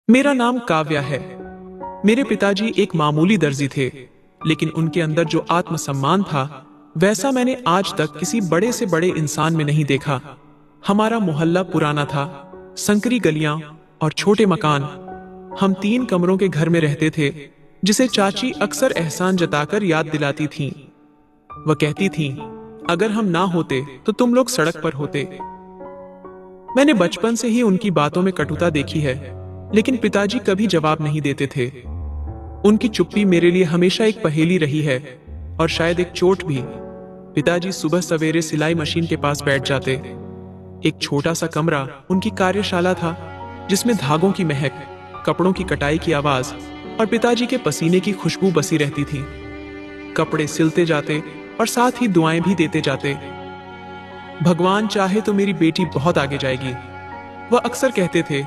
मेरा नाम काव्या है। मेरे पिताजी एक मामूली दर्जी थे, लेकिन उनके अंदर जो आत्मसम्मान था वैसा मैंने आज तक किसी बड़े से बड़े इंसान में नहीं देखा। हमारा मोहल्ला पुराना था, संकरी गलियां और छोटे मकान। हम 3 कमरों के घर में रहते थे, जिसे चाची अक्सर एहसान जताकर याद दिलाती थीं। वह कहती थीं, अगर हम ना होते तो तुम लोग सड़क पर होते। मैंने बचपन से ही उनकी बातों में कटुता देखी है, लेकिन पिताजी कभी जवाब नहीं देते थे। उनकी चुप्पी मेरे लिए हमेशा एक पहेली रही है, और शायद एक चोट भी। पिताजी सुबह सवेरे सिलाई मशीन के पास बैठ जाते। एक छोटा सा कमरा उनकी कार्यशाला था, जिसमें धागों की महक, कपड़ों की कटाई की आवाज और पिताजी के पसीने की खुशबू बसी रहती थी। कपड़े सिलते जाते और साथ ही दुआएं भी देते जाते। भगवान चाहे तो मेरी बेटी बहुत आगे जाएगी, वह अक्सर कहते थे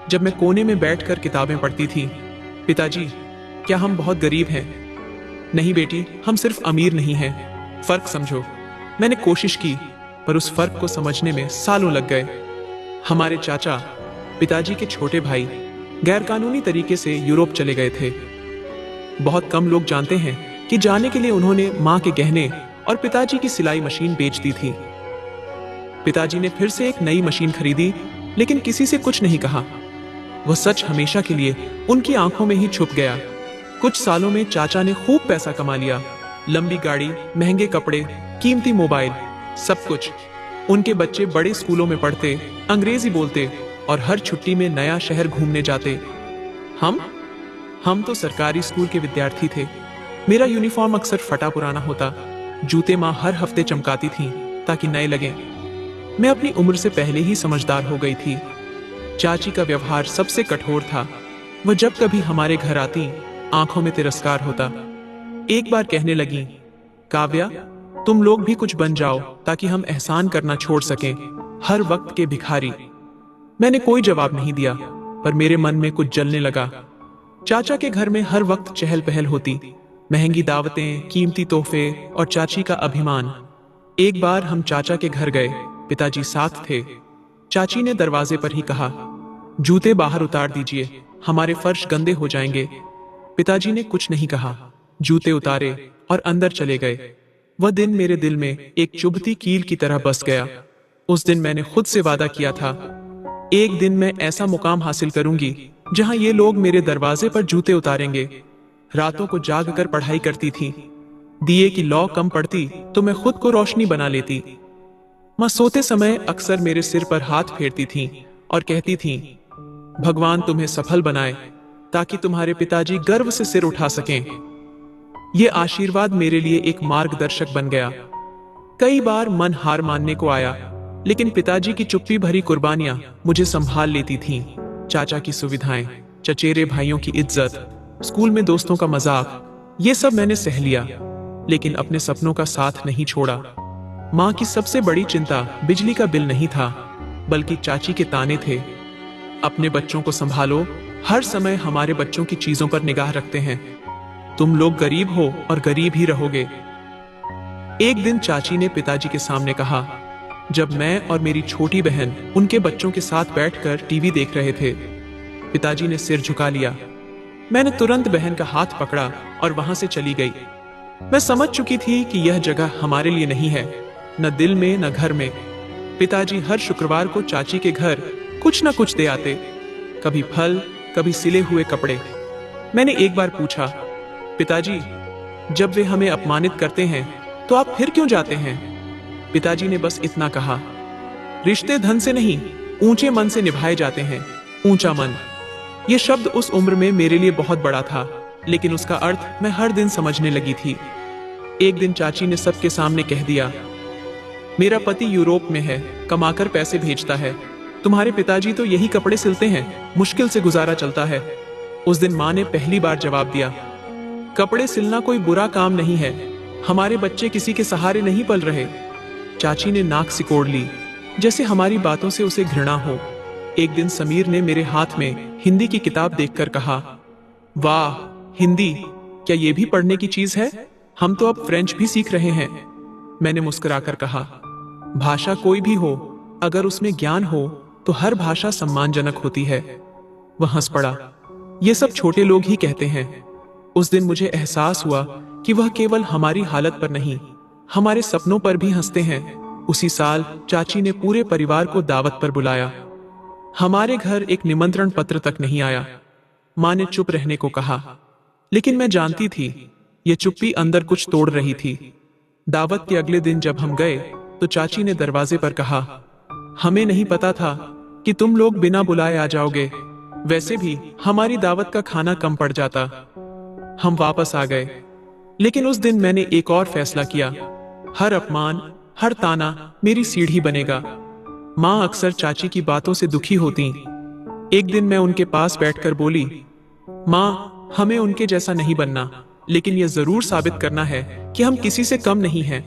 जब मैं कोने में बैठकर किताबें पढ़ती थी। पिताजी, क्या हम बहुत गरीब हैं? नहीं बेटी, हम सिर्फ अमीर नहीं हैं, फर्क समझो। मैंने कोशिश की, पर उस फर्क को समझने में सालों लग गए। हमारे चाचा, पिताजी के छोटे भाई, गैरकानूनी तरीके से यूरोप चले गए थे। बहुत कम लोग जानते हैं कि जाने के लिए उन्होंने मां के गहने और पिताजी की सिलाई मशीन बेच दी थी। पिताजी ने फिर से एक नई मशीन खरीदी, लेकिन किसी से कुछ नहीं कहा। वह सच हमेशा के लिए उनकी आंखों में ही छुप गया। कुछ सालों में चाचा ने खूब पैसा कमा लिया। लंबी गाड़ी, महंगे कपड़े, कीमती मोबाइल, सब कुछ। उनके बच्चे बड़े स्कूलों में पढ़ते, अंग्रेजी बोलते और हर छुट्टी में नया शहर घूमने जाते। हम तो सरकारी स्कूल के विद्यार्थी थे। मेरा यूनिफॉर्म अक्सर फटा पुराना होता। जूते माँ हर हफ्ते चमकाती थीं ताकि नए लगें। मैं अपनी उम्र से पहले ही समझदार हो गई थी। चाची का व्यवहार सबसे कठोर था। वह जब कभी हमारे घर आती, आंखों में तिरस्कार होता। एक बार कहने लगी, काव्या, तुम लोग भी कुछ बन जाओ ताकि हम एहसान करना छोड़ सकें, हर वक्त के भिखारी। मैंने कोई जवाब नहीं दिया, पर मेरे मन में कुछ जलने लगा। चाचा के घर में हर वक्त चहल पहल होती, महंगी दावतें, कीमती तोहफे और चाची का अभिमान। एक बार हम चाचा के घर गए, पिताजी साथ थे। चाची ने दरवाजे पर ही कहा, जूते बाहर उतार दीजिए, हमारे फर्श गंदे हो जाएंगे। पिताजी ने कुछ नहीं कहा, जूते उतारे और अंदर चले गए। वह दिन मेरे दिल में एक चुभती कील की तरह बस गया। उस दिन मैंने खुद से वादा किया था, एक दिन मैं ऐसा मुकाम हासिल करूंगी जहां ये लोग मेरे दरवाजे पर जूते उतारेंगे। रातों को जाग कर पढ़ाई करती थी। दिए की लौ कम पड़ती तो मैं खुद को रोशनी बना लेती। मां सोते समय अक्सर मेरे सिर पर हाथ फेरती थीं और कहती थीं, भगवान तुम्हें सफल बनाए ताकि तुम्हारे पिताजी गर्व से सिर उठा सकें। यह आशीर्वाद मेरे लिए एक मार्गदर्शक बन गया। कई बार मन हार मानने को आया, लेकिन पिताजी की चुप्पी भरी कुर्बानियां मुझे संभाल लेती थीं। चाचा की सुविधाएं, चचेरे भाइयों की इज्जत, स्कूल में दोस्तों का मजाक, ये सब मैंने सह लिया, लेकिन अपने सपनों का साथ नहीं छोड़ा। मां की सबसे बड़ी चिंता बिजली का बिल नहीं था, बल्कि चाची के ताने थे, अपने बच्चों को संभालो, हर समय हमारे बच्चों की चीजों पर निगाह रखते हैं। तुम लोग गरीब हो और गरीब ही रहोगे। एक दिन चाची ने पिताजी के सामने कहा, जब मैं और मेरी छोटी बहन उनके बच्चों के साथ बैठकर टीवी देख रहे थे। पिताजी ने सिर झुका लिया। मैंने तुरंत बहन का हाथ पकड़ा और वहां से चली गई। मैं समझ चुकी थी कि यह जगह हमारे लिए नहीं है, न दिल में न घर में। पिताजी हर शुक्रवार को चाची के घर कुछ न कुछ दे आते, कभी फल, कभी सिले हुए कपड़े। मैंने एक बार पूछा, पिताजी, जब वे हमें अपमानित करते हैं तो आप फिर क्यों जाते हैं? पिताजी ने बस इतना कहा, रिश्ते धन से नहीं, ऊंचे मन से निभाए जाते हैं। ऊंचा मन, यह शब्द उस उम्र में मेरे लिए बहुत बड़ा था, लेकिन उसका अर्थ मैं हर दिन समझने लगी थी। एक दिन चाची ने सबके सामने कह दिया, मेरा पति यूरोप में है, कमाकर पैसे भेजता है। तुम्हारे पिताजी तो यही कपड़े सिलते हैं, मुश्किल से गुजारा चलता है। उस दिन मां ने पहली बार जवाब दिया, कपड़े सिलना कोई बुरा काम नहीं है, हमारे बच्चे किसी के सहारे नहीं पल रहे। चाची ने नाक सिकोड़ ली, जैसे हमारी बातों से उसे घृणा हो। एक दिन समीर ने मेरे हाथ में हिंदी की किताब देखकर कहा, वाह, हिंदी, क्या ये भी पढ़ने की चीज है? हम तो अब फ्रेंच भी सीख रहे हैं। मैंने मुस्कुराकर कहा, भाषा कोई भी हो, अगर उसमें ज्ञान हो तो हर भाषा सम्मानजनक होती है। वह हंस पड़ा। ये सब छोटे लोग ही कहते हैं। उस दिन मुझे एहसास हुआ कि वह केवल हमारी हालत पर नहीं, हमारे सपनों पर भी हंसते हैं। उसी साल चाची ने पूरे परिवार को दावत पर बुलाया। हमारे घर एक निमंत्रण पत्र तक नहीं आया। माँ ने चुप रहने को कहा, लेकिन मैं जानती थी ये चुप्पी अंदर कुछ तोड़ रही थी। दावत के अगले दिन जब हम गए तो चाची ने दरवाजे पर कहा, हमें नहीं पता था कि तुम लोग बिना बुलाए आ जाओगे। वैसे भी हमारी दावत का खाना कम पड़ जाता। हम वापस आ गए, लेकिन उस दिन मैंने एक और फैसला किया। हर अपमान, हर ताना मेरी सीढ़ी बनेगा। माँ अक्सर चाची की बातों से दुखी होती। एक दिन मैं उनके पास बैठकर बोली, माँ, हमें उनके जैसा नहीं बनना, लेकिन यह जरूर साबित करना है कि हम किसी से कम नहीं हैं।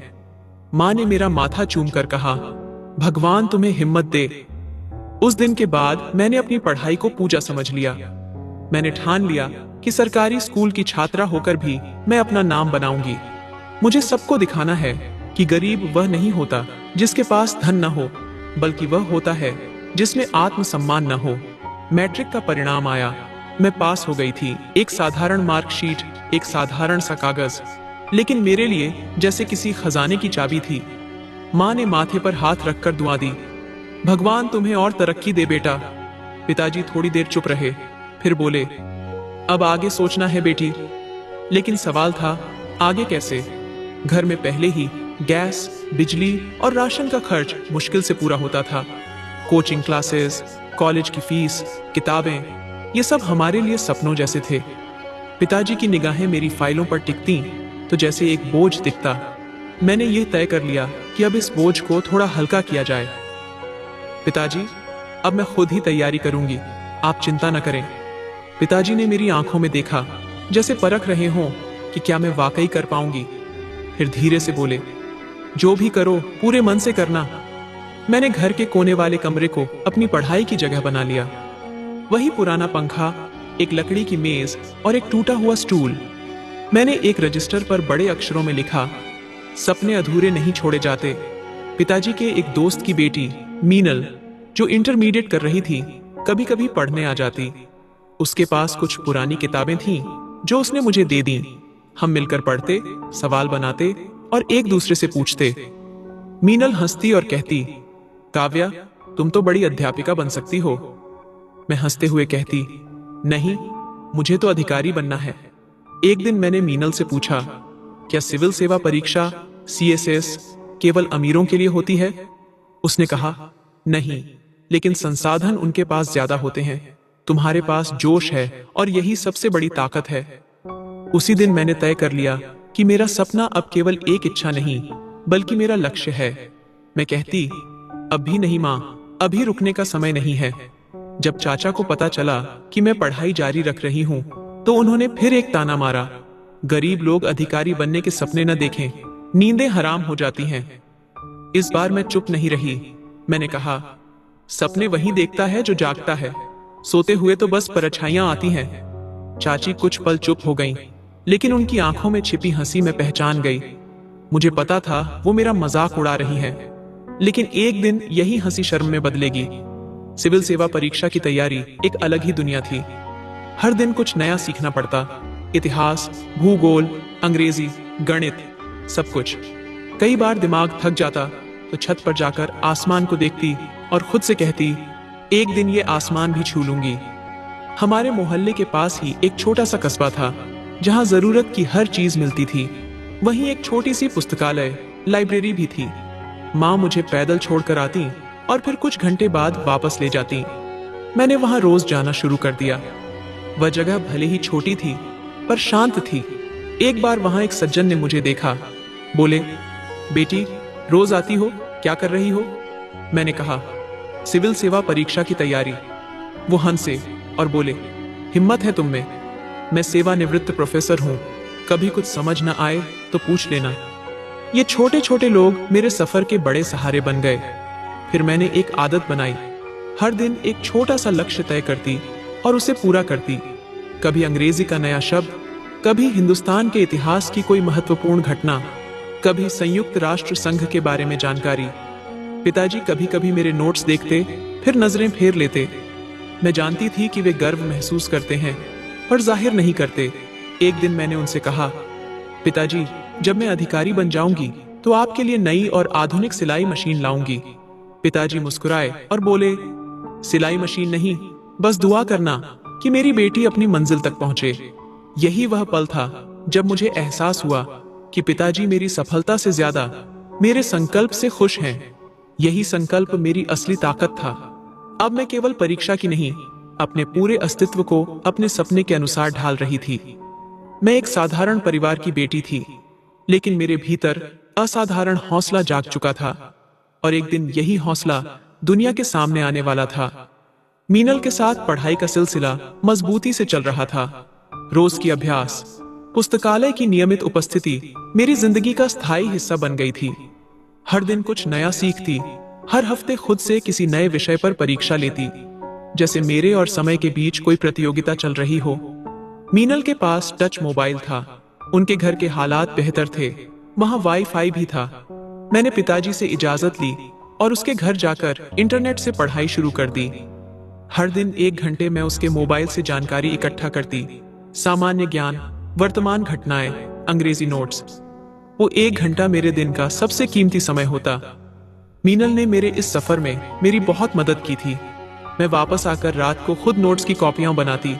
माँ ने मेरा माथा चूमकर कहा, भगवान तुम्हें हिम्मत दे। उस दिन के बाद मैंने अपनी पढ़ाई को पूजा समझ लिया। मैंने ठान लिया कि सरकारी स्कूल की छात्रा होकर भी मैं अपना नाम बनाऊंगी। मुझे सबको दिखाना है कि गरीब वह नहीं होता जिसके पास धन न हो, बल्कि वह होता है जिसमें आत्मसम्मान न हो। मैट्रिक का परिणाम आया। मैं पास हो गई थी। एक साधारण मार्कशीट, एक साधारण सा कागज, लेकिन मेरे लिए जैसे किसी खजाने की चाबी थी। माँ ने माथे पर हाथ रखकर दुआ दी, भगवान तुम्हें और तरक्की दे बेटा। पिताजी थोड़ी देर चुप रहे, फिर बोले, अब आगे सोचना है बेटी। लेकिन सवाल था, आगे कैसे? घर में पहले ही गैस, बिजली और राशन का खर्च मुश्किल से पूरा होता था। कोचिंग क्लासेस, कॉलेज की फीस, किताबें, ये सब हमारे लिए सपनों जैसे थे। पिताजी की निगाहें मेरी फाइलों पर टिकती तो जैसे एक बोझ दिखता। मैंने यह तय कर लिया कि अब इस बोझ को थोड़ा हल्का किया जाए। पिताजी, अब मैं खुद ही तैयारी करूंगी, आप चिंता न करें। पिताजी ने मेरी आंखों में देखा, जैसे परख रहे हों कि क्या मैं वाकई कर पाऊंगी। फिर धीरे से बोले, जो भी करो पूरे मन से करना। मैंने घर के कोने वाले कमरे को अपनी पढ़ाई की जगह बना लिया। वही पुराना पंखा, एक लकड़ी की मेज और एक टूटा हुआ स्टूल। मैंने एक रजिस्टर पर बड़े अक्षरों में लिखा, सपने अधूरे नहीं छोड़े जाते। पिताजी के एक दोस्त की बेटी मीनल, जो इंटरमीडिएट कर रही थी, कभी कभी पढ़ने आ जाती। उसके पास कुछ पुरानी किताबें थीं जो उसने मुझे दे दी। हम मिलकर पढ़ते, सवाल बनाते और एक दूसरे से पूछते। मीनल हंसती और कहती, काव्या, तुम तो बड़ी अध्यापिका बन सकती हो। मैं हंसते हुए कहती, नहीं, मुझे तो अधिकारी बनना है। एक दिन मैंने मीनल से पूछा, क्या सिविल सेवा परीक्षा CSS केवल अमीरों के लिए होती है? उसने कहा, नहीं, लेकिन संसाधन उनके पास ज्यादा होते हैं। तुम्हारे पास जोश है और यही सबसे बड़ी ताकत है। उसी दिन मैंने तय कर लिया कि मेरा सपना अब केवल एक इच्छा नहीं, बल्कि मेरा लक्ष्य है। मैं कहती, अभी नहीं माँ, अभी रुकने का समय नहीं है। जब चाचा को पता चला कि मैं पढ़ाई जारी रख रही हूँ, तो उन्होंने फिर एक ताना मारा, गरीब लोग अधिकारी बनने के सपने न देखें, नींदें हराम हो जाती हैं। इस बार मैं चुप नहीं रही। मैंने कहा, सपने वही देखता है जो जागता है, सोते हुए तो बस परछाइयां आती हैं। चाची कुछ पल चुप हो गईं, लेकिन उनकी आंखों में छिपी हंसी मैं पहचान गई। मुझे पता था वो मेरा मजाक उड़ा रही हैं, लेकिन एक दिन यही हंसी शर्म में बदलेगी। सिविल सेवा परीक्षा की तैयारी एक अलग ही दुनिया थी। हर दिन कुछ नया सीखना पड़ता, इतिहास, भूगोल, अंग्रेजी, गणित, सब कुछ। कई बार दिमाग थक जाता तो छत पर जाकर आसमान को देखती और खुद से कहती, एक दिन ये आसमान भी छू लूंगी। हमारे मोहल्ले के पास ही एक छोटा सा कस्बा था, जहां जरूरत की हर चीज मिलती थी। वहीं एक छोटी सी पुस्तकालय, लाइब्रेरी भी थी। माँ मुझे पैदल छोड़कर आती और फिर कुछ घंटे बाद वापस ले जाती। मैंने वहां रोज जाना शुरू कर दिया। वह जगह भले ही छोटी थी, पर शांत थी। एक बार वहां एक सज्जन ने मुझे देखा। बोले, बेटी, रोज आती हो, क्या कर रही हो? मैंने कहा, सिविल सेवा परीक्षा की तैयारी। वो हंसे और बोले, हिम्मत है तुम में। मैं सेवानिवृत्त प्रोफेसर हूं, कभी कुछ समझ न आए तो पूछ लेना। ये छोटे छोटे लोग मेरे सफर के बड़े सहारे बन गए। फिर मैंने एक आदत बनाई, हर दिन एक छोटा सा लक्ष्य तय करती और उसे पूरा करती। कभी अंग्रेजी का नया शब्द, कभी हिंदुस्तान के इतिहास की कोई महत्वपूर्ण घटना, कभी संयुक्त राष्ट्र संघ के बारे में जानकारी। पिताजी कभी कभी मेरे नोट्स देखते, फिर नजरें फेर लेते। मैं जानती थी कि वे गर्व महसूस करते हैं पर जाहिर नहीं करते। एक दिन मैंने उनसे कहा, पिताजी, जब मैं अधिकारी बन जाऊंगी तो आपके लिए नई और आधुनिक सिलाई मशीन लाऊंगी। पिताजी मुस्कुराए और बोले, सिलाई मशीन नहीं, बस दुआ करना कि मेरी बेटी अपनी मंजिल तक पहुंचे। यही वह पल था जब मुझे एहसास हुआ कि पिताजी मेरी सफलता से ज्यादा मेरे संकल्प से खुश हैं। यही संकल्प मेरी असली ताकत था। अब मैं केवल परीक्षा की नहीं, अपने पूरे अस्तित्व को अपने सपने के अनुसार ढाल रही थी। मैं एक साधारण परिवार की बेटी थी, लेकिन मेरे भीतर असाधारण हौसला जाग चुका था और एक दिन यही हौसला दुनिया के सामने आने वाला था। मीनल के साथ पढ़ाई का सिलसिला मजबूती से चल रहा था। रोज की अभ्यास, पुस्तकालय की नियमित उपस्थिति मेरी जिंदगी का स्थायी हिस्सा बन गई थी। हर दिन कुछ नया सीखती, हर हफ्ते खुद से किसी नए विषय पर परीक्षा लेती, जैसे मेरे और समय के बीच कोई प्रतियोगिता चल रही हो। मीनल के पास टच मोबाइल था, उनके घर के हालात बेहतर थे, वहां वाईफाई भी था। मैंने पिताजी से इजाजत ली और उसके घर जाकर इंटरनेट से पढ़ाई शुरू कर दी। हर दिन 1 घंटे मैं उसके मोबाइल से जानकारी इकट्ठा करती, सामान्य ज्ञान, वर्तमान घटनाएं, अंग्रेजी नोट्स। वो 1 घंटा मेरे दिन का सबसे कीमती समय होता। मीनल ने मेरे इस सफर में मेरी बहुत मदद की थी। मैं वापस आकर रात को खुद नोट्स की कॉपियां बनाती।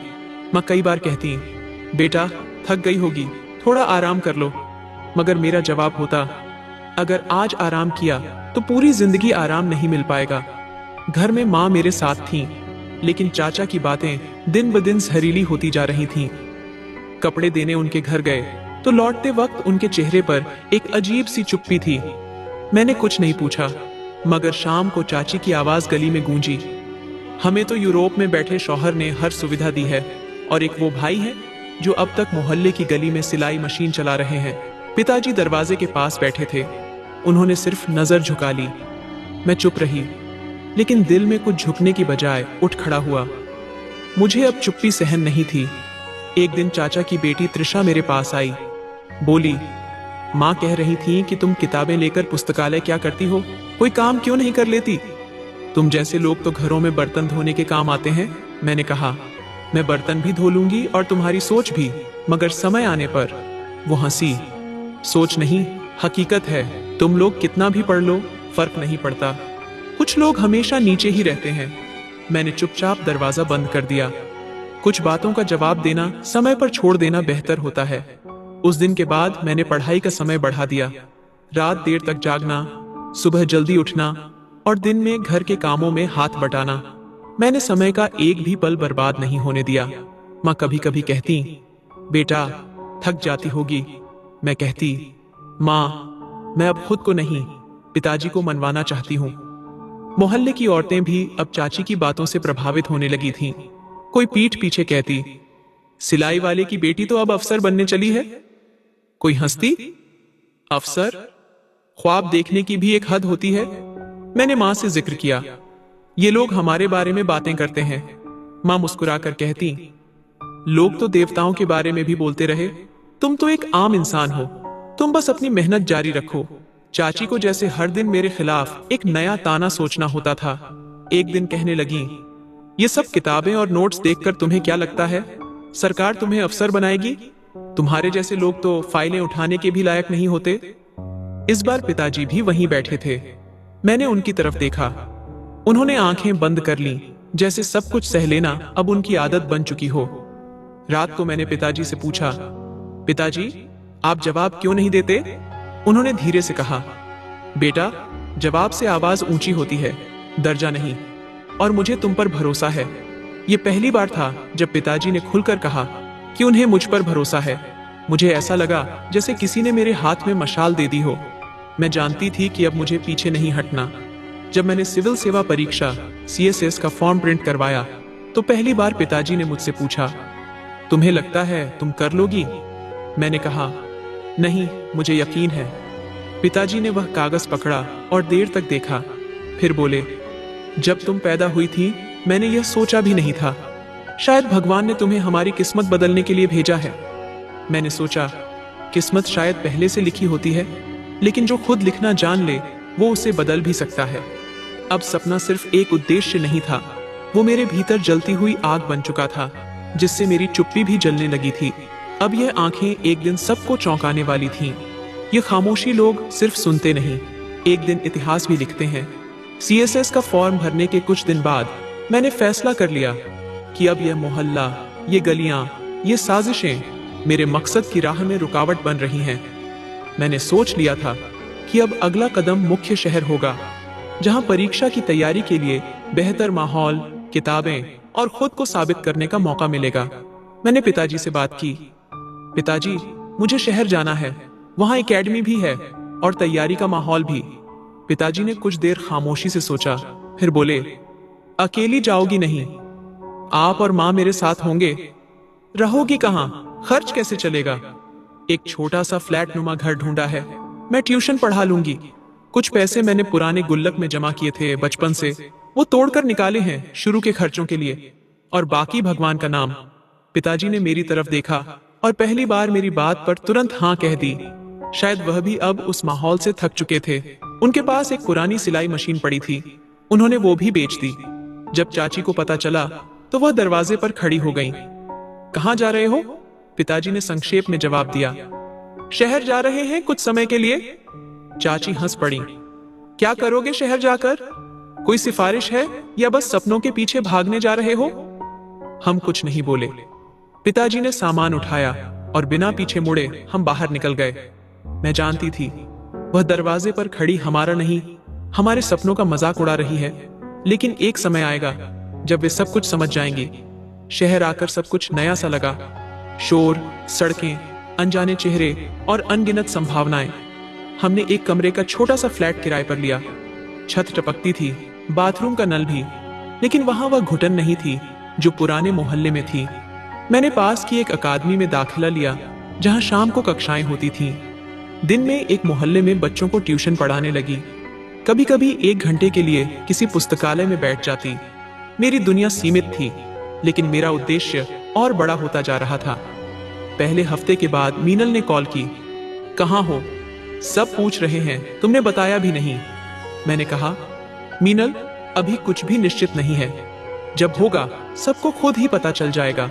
माँ कई बार कहती, बेटा थक गई होगी, थोड़ा आराम कर लो। मगर मेरा जवाब होता, अगर आज आराम किया तो पूरी जिंदगी आराम नहीं मिल पाएगा। घर में माँ मेरे साथ थीं, लेकिन चाचा की बातें दिन ब दिन जहरीली होती जा रही थीं। कपड़े देने उनके घर गए तो लौटते वक्त उनके चेहरे पर एक अजीब सी चुप्पी थी। मैंने कुछ नहीं पूछा, मगर शाम को चाची की आवाज गली में गूंजी, हमें तो यूरोप में बैठे शौहर ने हर सुविधा दी है और एक वो भाई है जो अब तक मोहल्ले की गली में सिलाई मशीन चला रहे हैं। पिताजी दरवाजे के पास बैठे थे, उन्होंने सिर्फ नजर झुका ली। मैं चुप रही, लेकिन दिल में कुछ झुकने की बजाय उठ खड़ा हुआ। मुझे अब चुप्पी सहन नहीं थी। एक दिन चाचा की बेटी त्रिशा मेरे पास आई, बोली, माँ कह रही थी कि तुम किताबें लेकर पुस्तकालय क्या करती हो, कोई काम क्यों नहीं कर लेती? तुम जैसे लोग तो घरों में बर्तन धोने के काम आते हैं। मैंने कहा, मैं बर्तन भी धो लूंगी और तुम्हारी सोच भी, मगर समय आने पर। वो हंसी, सोच नहीं, हकीकत है। तुम लोग कितना भी पढ़ लो, फर्क नहीं पड़ता। कुछ लोग हमेशा नीचे ही रहते हैं। मैंने चुपचाप दरवाजा बंद कर दिया। कुछ बातों का जवाब देना समय पर छोड़ देना बेहतर होता है। उस दिन के बाद मैंने पढ़ाई का समय बढ़ा दिया। रात देर तक जागना, सुबह जल्दी उठना और दिन में घर के कामों में हाथ बटाना। मैंने समय का एक भी पल बर्बाद नहीं होने दिया। माँ कभी कभी कहती, बेटा थक जाती होगी। मैं कहती, माँ मैं अब खुद को नहीं, पिताजी को मनवाना चाहती हूँ। मोहल्ले की औरतें भी अब चाची की बातों से प्रभावित होने लगी थीं। कोई पीठ पीछे कहती, सिलाई वाले की बेटी तो अब अफसर बनने चली है। कोई हंसती, अफसर, ख्वाब देखने की भी एक हद होती है। मैंने माँ से जिक्र किया, ये लोग हमारे बारे में बातें करते हैं। माँ मुस्कुराकर कहती, लोग तो देवताओं के बारे में भी बोलते रहे, तुम तो एक आम इंसान हो, तुम बस अपनी मेहनत जारी रखो। चाची को जैसे हर दिन मेरे खिलाफ एक नया ताना सोचना होता था। एक दिन कहने लगी, ये सब किताबें और नोट्स देखकर तुम्हें क्या लगता है, सरकार तुम्हें अफसर बनाएगी? तुम्हारे जैसे लोग तो फाइलें उठाने के भी लायक नहीं होते। इस बार पिताजी भी वहीं बैठे थे। मैंने उनकी तरफ देखा, उन्होंने आंखें बंद कर लीं, जैसे सब कुछ सह लेना अब उनकी आदत बन चुकी हो। रात को मैंने पिताजी से पूछा, पिताजी आप जवाब क्यों नहीं देते? उन्होंने धीरे से कहा, बेटा जवाब से आवाज ऊंची होती है, दर्जा नहीं, और मुझे तुम पर भरोसा है। ये पहली बार था जब पिताजी ने खुलकर कहा कि उन्हें मुझ पर भरोसा है। मुझे ऐसा लगा जैसे किसी ने मेरे हाथ में मशाल दे दी हो। मैं जानती थी कि अब मुझे पीछे नहीं हटना। जब मैंने सिविल सेवा परीक्षा CSS का फॉर्म प्रिंट करवाया तो पहली बार पिताजी ने मुझसे पूछा, तुम्हें लगता है तुम कर लोगी? मैंने कहा, नहीं, मुझे यकीन है। पिताजी ने वह कागज पकड़ा और देर तक देखा, फिर बोले, जब तुम पैदा हुई थी मैंने यह सोचा भी नहीं था। शायद भगवान ने तुम्हें हमारी किस्मत बदलने के लिए भेजा है। मैंने सोचा, किस्मत शायद पहले से लिखी होती है, लेकिन जो खुद लिखना जान ले वो उसे बदल भी सकता है। अब सपना सिर्फ एक उद्देश्य नहीं था, वो मेरे भीतर जलती हुई आग बन चुका था, जिससे मेरी चुप्पी भी जलने लगी थी। अब यह आंखें एक दिन सबको चौंकाने वाली थीं। ये खामोशी लोग सिर्फ सुनते नहीं, एक दिन इतिहास भी लिखते हैं। सीएसएस का फॉर्म भरने के कुछ दिन बाद मैंने फैसला कर लिया कि अब यह मोहल्ला, ये गलियां, ये साजिशें मेरे मकसद की राह में रुकावट बन रही हैं। मैंने सोच लिया था कि अब अगला कदम मुख्य शहर होगा, जहां परीक्षा की तैयारी के लिए बेहतर माहौल, किताबें और खुद को साबित करने का मौका मिलेगा। मैंने पिताजी से बात की। पिताजी, मुझे शहर जाना है, वहां एकेडमी भी है और तैयारी का माहौल भी। पिताजी ने कुछ देर खामोशी से सोचा, फिर बोले, अकेली जाओगी नहीं, आप और मां मेरे साथ होंगे। रहोगी कहां? खर्च कैसे चलेगा? एक छोटा सा फ्लैट नुमा घर ढूंढा है, मैं ट्यूशन पढ़ा लूंगी। कुछ पैसे मैंने पुराने गुल्लक में जमा किए थे बचपन से, वो तोड़कर निकाले हैं शुरू के खर्चों के लिए, और बाकी भगवान का नाम। पिताजी ने मेरी तरफ देखा और पहली बार मेरी बात पर तुरंत हाँ कह दी। शायद वह भी अब उस माहौल से थक चुके थे। उनके पास एक पुरानी सिलाई मशीन पड़ी थी, उन्होंने वो भी बेच दी। जब चाची को पता चला तो वह दरवाजे पर खड़ी हो गईं। कहाँ जा रहे हो? पिताजी ने संक्षेप में जवाब दिया, शहर जा रहे हैं कुछ समय के लिए। चाची हंस पड़ी। क्या करोगे शहर जाकर? कोई सिफारिश है या बस सपनों के पीछे भागने जा रहे हो? हम कुछ नहीं बोले। पिताजी ने सामान उठाया और बिना पीछे मुड़े हम बाहर निकल गए। मैं जानती थी वह दरवाजे पर खड़ी हमारा नहीं, हमारे सपनों का मजाक उड़ा रही है, लेकिन एक समय आएगा जब वे सब कुछ समझ जाएंगी। शहर आकर सब कुछ नया सा लगा। शोर, सड़कें, अनजाने चेहरे और अनगिनत संभावनाएं। हमने एक कमरे का छोटा सा फ्लैट किराए पर लिया। छत टपकती थी, बाथरूम का नल भी, लेकिन वहां वह घुटन नहीं थी जो पुराने मोहल्ले में थी। मैंने पास की एक अकादमी में दाखिला लिया, जहां शाम को कक्षाएं होती थीं। दिन में एक मोहल्ले में बच्चों को ट्यूशन पढ़ाने लगी। कभी कभी 1 घंटे के लिए किसी पुस्तकालय में बैठ जाती। मेरी दुनिया सीमित थी, लेकिन मेरा उद्देश्य और बड़ा होता जा रहा था। पहले हफ्ते के बाद मीनल ने कॉल की। कहाँ हो? सब पूछ रहे हैं, तुमने बताया भी नहीं। मैंने कहा, मीनल, अभी कुछ भी निश्चित नहीं है, जब होगा सबको खुद ही पता चल जाएगा।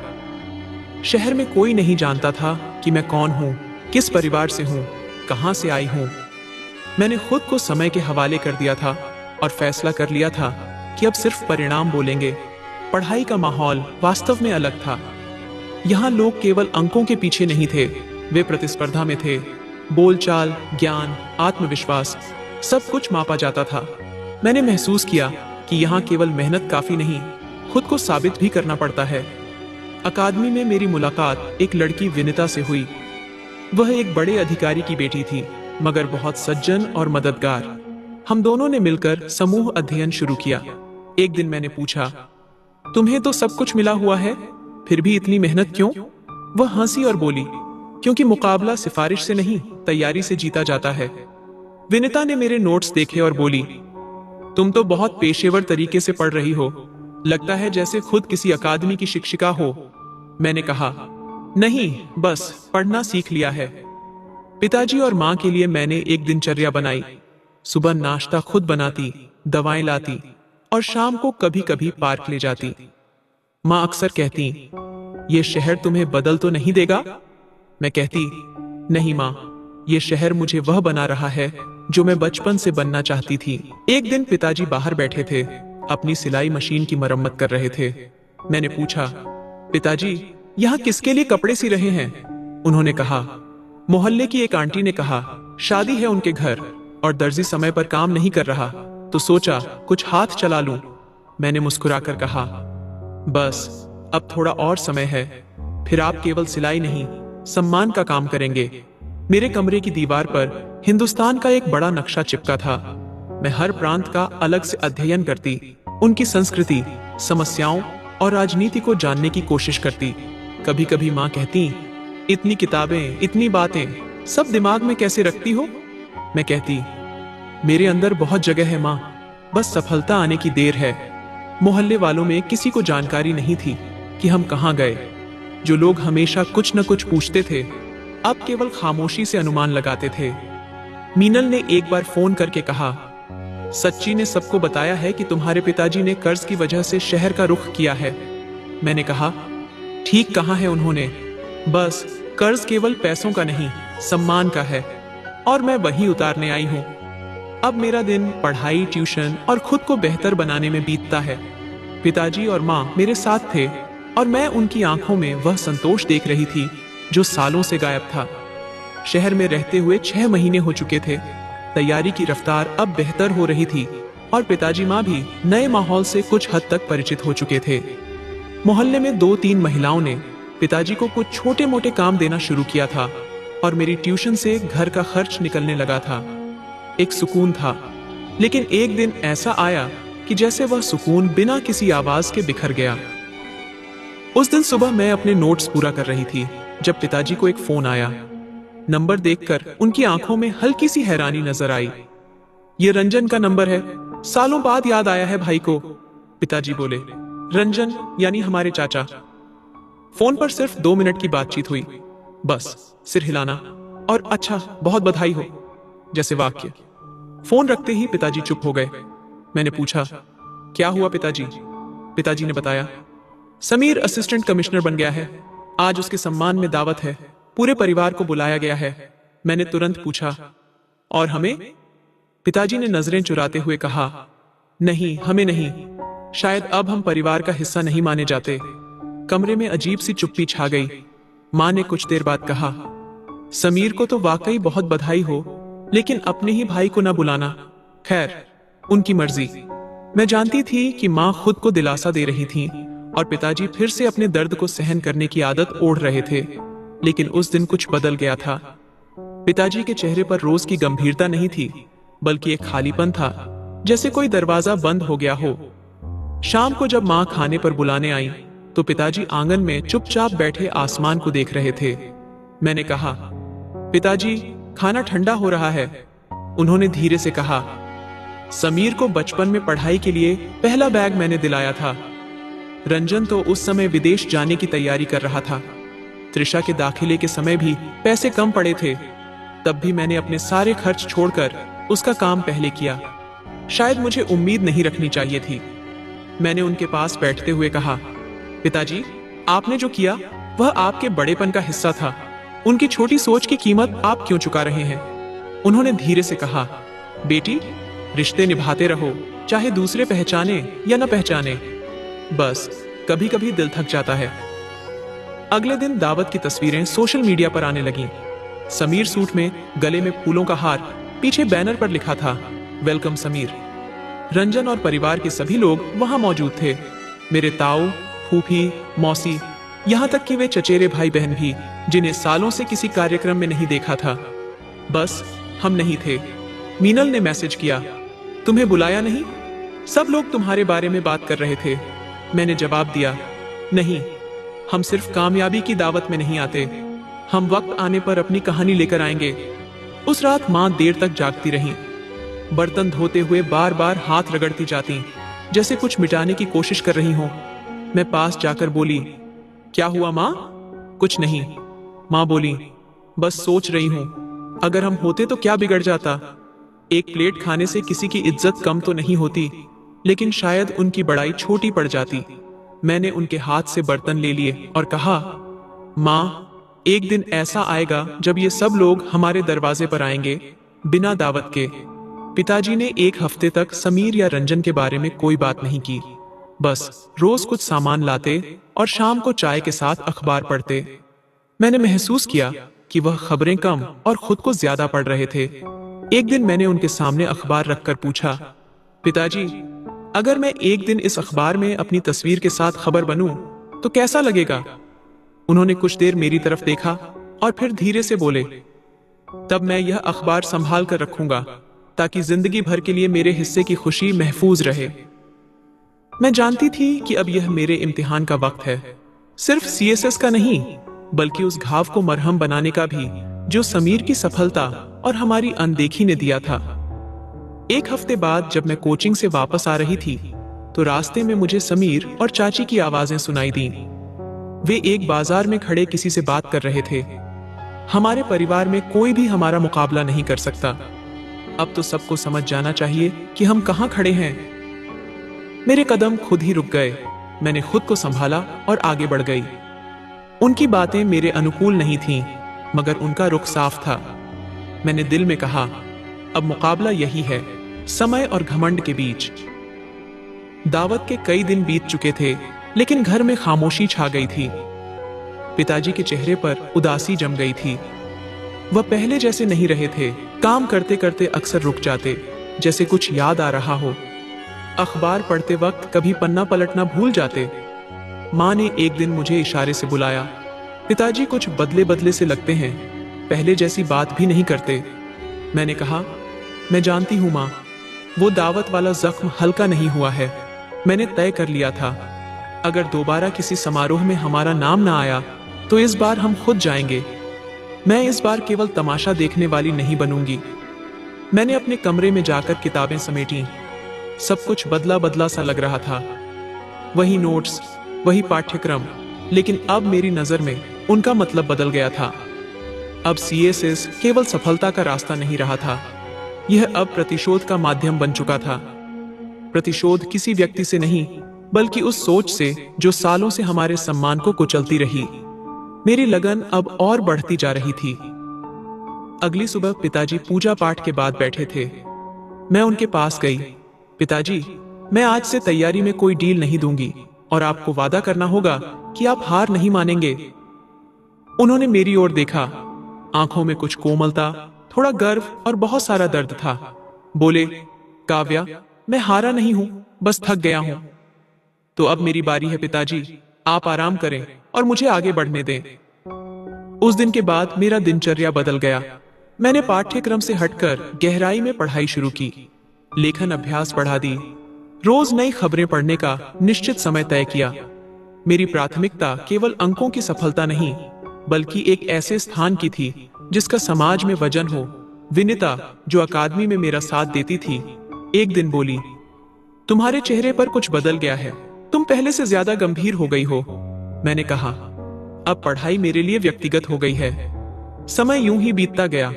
शहर में कोई नहीं जानता था कि मैं कौन हूं, किस परिवार से हूं, कहां से आई हूं। मैंने खुद को समय के हवाले कर दिया था और फैसला कर लिया था कि अब सिर्फ परिणाम बोलेंगे। पढ़ाई का माहौल वास्तव में अलग था। यहाँ लोग केवल अंकों के पीछे नहीं थे, वे प्रतिस्पर्धा में थे। बोलचाल, ज्ञान, आत्मविश्वास, सब कुछ मापा जाता था। मैंने महसूस किया कि यहाँ केवल मेहनत काफी नहीं, खुद को साबित भी करना पड़ता है। अकादमी में मेरी मुलाकात एक लड़की विनिता से हुई। वह एक बड़े अधिकारी की बेटी थी, मगर बहुत सज्जन और मददगार। हम दोनों ने मिलकर समूह अध्ययन शुरू किया। एक दिन मैंने पूछा, तुम्हें तो सब कुछ मिला हुआ है, फिर भी इतनी मेहनत क्यों? वह हंसी और बोली, क्योंकि मुकाबला सिफारिश से नहीं, तैयारी से जीता जाता है। विनिता ने मेरे नोट्स देखे और बोली, तुम तो बहुत पेशेवर तरीके से पढ़ रही हो, लगता है जैसे खुद किसी अकादमी की शिक्षिका हो। मैंने कहा, नहीं, बस पढ़ना सीख लिया है। पिताजी और माँ के लिए मैंने एक दिनचर्या बनाई। सुबह नाश्ता खुद बनाती, दवाएं लाती और शाम को कभी कभी पार्क ले जाती। माँ अक्सर कहती, ये शहर तुम्हें बदल तो नहीं देगा? मैं कहती, नहीं माँ, ये शहर मुझे वह बना रहा है जो मैं बचपन से बनना चाहती थी। एक दिन पिताजी बाहर बैठे थे, अपनी सिलाई मशीन की मरम्मत कर रहे थे। मैंने पूछा, पिताजी, यहाँ किसके लिए कपड़े सी रहे हैं? उन्होंने कहा, मोहल्ले की एक आंटी ने कहा, शादी है उनके घर और दर्जी समय पर काम नहीं कर रहा, तो सोचा कुछ हाथ चला लूं। मैंने मुस्कुराकर कहा, बस अब थोड़ा और समय है, फिर आप केवल सिलाई नहीं, सम्मान का काम करेंगे। मेरे कमरे की दीवार पर हिंदुस्तान का एक बड़ा नक्शा चिपका था। मैं हर प्रांत का अलग से अध्ययन करती, उनकी संस्कृति, समस्याओं और राजनीति को जानने की कोशिश करती। कभी कभी माँ कहती, इतनी किताबें, इतनी बातें सब दिमाग में कैसे रखती हो? मैं कहती, मेरे अंदर बहुत जगह है माँ, बस सफलता आने की देर है। मोहल्ले वालों में किसी को जानकारी नहीं थी कि हम कहाँ गए। जो लोग हमेशा कुछ न कुछ पूछते थे, अब केवल खामोशी से अनुमान लगाते थे। मीनल ने एक बार फोन करके कहा, सच्ची ने सबको बताया है कि तुम्हारे पिताजी ने कर्ज की वजह से शहर का रुख किया है। मैंने कहा, ठीक कहा है उन्होंने, बस कर्ज केवल पैसों का नहीं, सम्मान का है, और मैं वही उतारने आई हूँ। अब मेरा दिन पढ़ाई, ट्यूशन और खुद को बेहतर बनाने में बीतता है। पिताजी और माँ मेरे साथ थे और मैं उनकी आंखों में वह संतोष देख रही थी जो सालों से गायब था। शहर में रहते हुए 6 महीने हो चुके थे। तैयारी की रफ्तार अब बेहतर हो रही थी और पिताजी माँ भी नए माहौल से कुछ हद तक परिचित हो चुके थे। मोहल्ले में 2-3 महिलाओं ने पिताजी को कुछ छोटे मोटे काम देना शुरू किया था और मेरी ट्यूशन से घर का खर्च निकलने लगा था। एक सुकून था, लेकिन एक दिन ऐसा आया कि जैसे वह सुकून बिना किसी आवाज के बिखर गया। उस दिन सुबह मैं अपने नोट्स पूरा कर रही थी जब पिताजी को एक फोन आया। नंबर देखकर उनकी आंखों में हल्की सी हैरानी नजर आई। ये रंजन का नंबर है, सालों बाद याद आया है भाई को, पिताजी बोले। रंजन यानी हमारे चाचा। फोन पर सिर्फ 2 मिनट की बातचीत हुई, बस सिर हिलाना और अच्छा, बहुत बधाई हो जैसे वाक्य। फोन रखते ही पिताजी चुप हो गए। मैंने पूछा, क्या हुआ पिताजी? पिताजी ने बताया, समीर असिस्टेंट कमिश्नर बन गया है, आज उसके सम्मान में दावत है, पूरे परिवार को बुलाया गया है। मैंने तुरंत पूछा, और हमें? पिताजी ने नजरें चुराते हुए कहा, नहीं, हमें नहीं, शायद अब हम परिवार का हिस्सा नहीं माने जाते। कमरे में अजीब सी चुप्पी छा गई। माँ ने कुछ देर बाद कहा, समीर को तो वाकई बहुत बधाई हो, लेकिन अपने ही भाई को ना बुलाना। खैर, उनकी मर्जी। मैं जानती थी कि माँ खुद को दिलासा दे रही थी और पिताजी फिर से अपने दर्द को सहन करने की आदत ओढ़ रहे थे। लेकिन उस दिन कुछ बदल गया था। पिताजी के चेहरे पर रोज की गंभीरता नहीं थी, बल्कि एक खालीपन था, जैसे कोई दरवाजा बंद हो गया हो। शाम को जब माँ खाने पर बुलाने आई तो पिताजी आंगन में चुपचाप बैठे आसमान को देख रहे थे। मैंने कहा, पिताजी, खाना ठंडा हो रहा है। उन्होंने धीरे से कहा, समीर को बचपन में पढ़ाई के लिए पहला बैग मैंने दिलाया था। रंजन तो उस समय विदेश जाने की तैयारी कर रहा था। त्रिशा के दाखिले के समय भी पैसे कम पड़े थे, तब भी मैंने अपने सारे खर्च छोड़कर उसका काम पहले किया। शायद मुझे उम्मीद नहीं रखनी चाहिए थी। मैंने उनके पास बैठते हुए कहा, पिताजी, आपने जो किया वह आपके बड़ेपन का हिस्सा था। उनकी छोटी सोच की कीमत आप क्यों चुका रहे हैं? उन्होंने धीरे से कहा, बेटी, रिश्ते निभाते रहो, चाहे दूसरे पहचाने या न पहचाने। बस कभी कभी दिल थक जाता है। अगले दिन दावत की तस्वीरें सोशल मीडिया पर आने लगीं। समीर सूट में, गले में फूलों का हार, पीछे बैनर पर लिखा था, वेलकम समीर। रंजन और परिवार के सभी लोग वहां मौजूद थे। मेरे ताऊ, फूफी, मौसी, यहाँ तक कि वे चचेरे भाई बहन भी, जिन्हें सालों से किसी कार्यक्रम में नहीं देखा था। बस हम नहीं थे। मीनल ने मैसेज किया, तुम्हें बुलाया नहीं? सब लोग तुम्हारे बारे में बात कर रहे थे। मैंने जवाब दिया, नहीं, हम सिर्फ कामयाबी की दावत में नहीं आते, हम वक्त आने पर अपनी कहानी लेकर आएंगे। उस रात माँ देर तक जागती रही। बर्तन धोते हुए बार बार हाथ रगड़ती जाती, जैसे कुछ मिटाने की कोशिश कर रही हो। मैं पास जाकर बोली, क्या हुआ माँ? कुछ नहीं। माँ बोली, बस सोच रही हूं, अगर हम होते तो क्या बिगड़ जाता? एक प्लेट खाने से किसी की इज्जत कम तो नहीं होती, लेकिन शायद उनकी बड़ाई छोटी पड़ जाती। मैंने उनके हाथ से बर्तन ले लिए और कहा, माँ, एक दिन ऐसा आएगा जब ये सब लोग हमारे दरवाजे पर आएंगे, बिना दावत के। पिताजी ने 1 हफ्ते तक समीर या रंजन के बारे में कोई बात नहीं की। बस रोज कुछ सामान लाते और शाम को चाय के साथ अखबार पढ़ते। मैंने महसूस किया कि वह खबरें कम और खुद को ज्यादा पढ़ रहे थे। एक दिन मैंने उनके सामने अखबार रखकर पूछा, पिताजी, अगर मैं एक दिन इस अखबार में अपनी तस्वीर के साथ खबर बनूं तो कैसा लगेगा? उन्होंने कुछ देर मेरी तरफ देखा और फिर धीरे से बोले, तब मैं यह अखबार संभाल कर रखूंगा ताकि जिंदगी भर के लिए मेरे हिस्से की खुशी महफूज रहे। मैं जानती थी कि अब यह मेरे इम्तिहान का वक्त है, सिर्फ सीएसएस का नहीं, बल्कि उस घाव को मरहम बनाने का भी जो समीर की सफलता और हमारी अनदेखी ने दिया था। 1 हफ्ते बाद जब मैं कोचिंग से वापस आ रही थी तो रास्ते में मुझे समीर और चाची की आवाजें सुनाई दी। वे एक बाजार में खड़े किसी से बात कर रहे थे। हमारे परिवार में कोई भी हमारा मुकाबला नहीं कर सकता। अब तो सबको समझ जाना चाहिए कि हम कहाँ खड़े हैं। मेरे कदम खुद ही रुक गए। मैंने खुद को संभाला और आगे बढ़ गई। उनकी बातें मेरे अनुकूल नहीं थीं, मगर उनका रुख साफ था। मैंने दिल में कहा, अब मुकाबला यही है, समय और घमंड के बीच। दावत के कई दिन बीत चुके थे, लेकिन घर में खामोशी छा गई थी। पिताजी के चेहरे पर उदासी जम गई थी। वह पहले जैसे नहीं रहे थे। काम करते करते अक्सर रुक जाते, जैसे कुछ याद आ रहा हो। अखबार पढ़ते वक्त कभी पन्ना पलटना भूल जाते। माँ ने एक दिन मुझे इशारे से बुलाया। पिताजी कुछ बदले बदले से लगते हैं, पहले जैसी बात भी नहीं करते। मैंने कहा, मैं जानती हूँ माँ, वो दावत वाला जख्म हल्का नहीं हुआ है। मैंने तय कर लिया था, अगर दोबारा किसी समारोह में हमारा नाम ना आया तो इस बार हम खुद जाएंगे। मैं इस बार केवल तमाशा देखने वाली नहीं बनूंगी। मैंने अपने कमरे में जाकर किताबें समेटी। सब कुछ बदला बदला सा लग रहा था। वही नोट्स, वही पाठ्यक्रम, लेकिन अब मेरी नजर में उनका मतलब बदल गया था। अब CSS केवल सफलता का रास्ता नहीं रहा था, यह अब प्रतिशोध का माध्यम बन चुका था। प्रतिशोध किसी व्यक्ति से नहीं, बल्कि उस सोच से जो सालों से हमारे सम्मान को कुचलती रही। मेरी लगन अब और बढ़ती जा रही थी। अगली सुबह पिताजी पूजा पाठ के बाद बैठे थे। मैं उनके पास गई। पिताजी, मैं आज से तैयारी में कोई डील नहीं दूंगी और आपको वादा करना होगा कि आप हार नहीं मानेंगे। उन्होंने मेरी ओर देखा। आंखों में कुछ कोमलता, थोड़ा गर्व और बहुत सारा दर्द था। बोले, काव्या, मैं हारा नहीं हूं, बस थक गया हूं। तो अब मेरी बारी है पिताजी, आप आराम करें और मुझे आगे बढ़ने दें। उस दिन के बाद मेरा दिनचर्या बदल गया। मैंने पाठ्यक्रम से हटकर गहराई में पढ़ाई शुरू की। लेखन अभ्यास बढ़ा दी। रोज नई खबरें पढ़ने का निश्चित समय तय किया। मेरी प्राथमिकता केवल अंकों की सफलता नहीं, बल्कि एक ऐसे स्थान की थी जिसका समाज में वजन हो। विनीता, जो अकादमी में मेरा साथ देती थी, एक दिन बोली, तुम्हारे चेहरे पर कुछ बदल गया है, तुम पहले से ज्यादा गंभीर हो गई हो। मैंने कहा, अब पढ़ाई मेरे लिए व्यक्तिगत हो गई है। समय यूं ही बीतता गया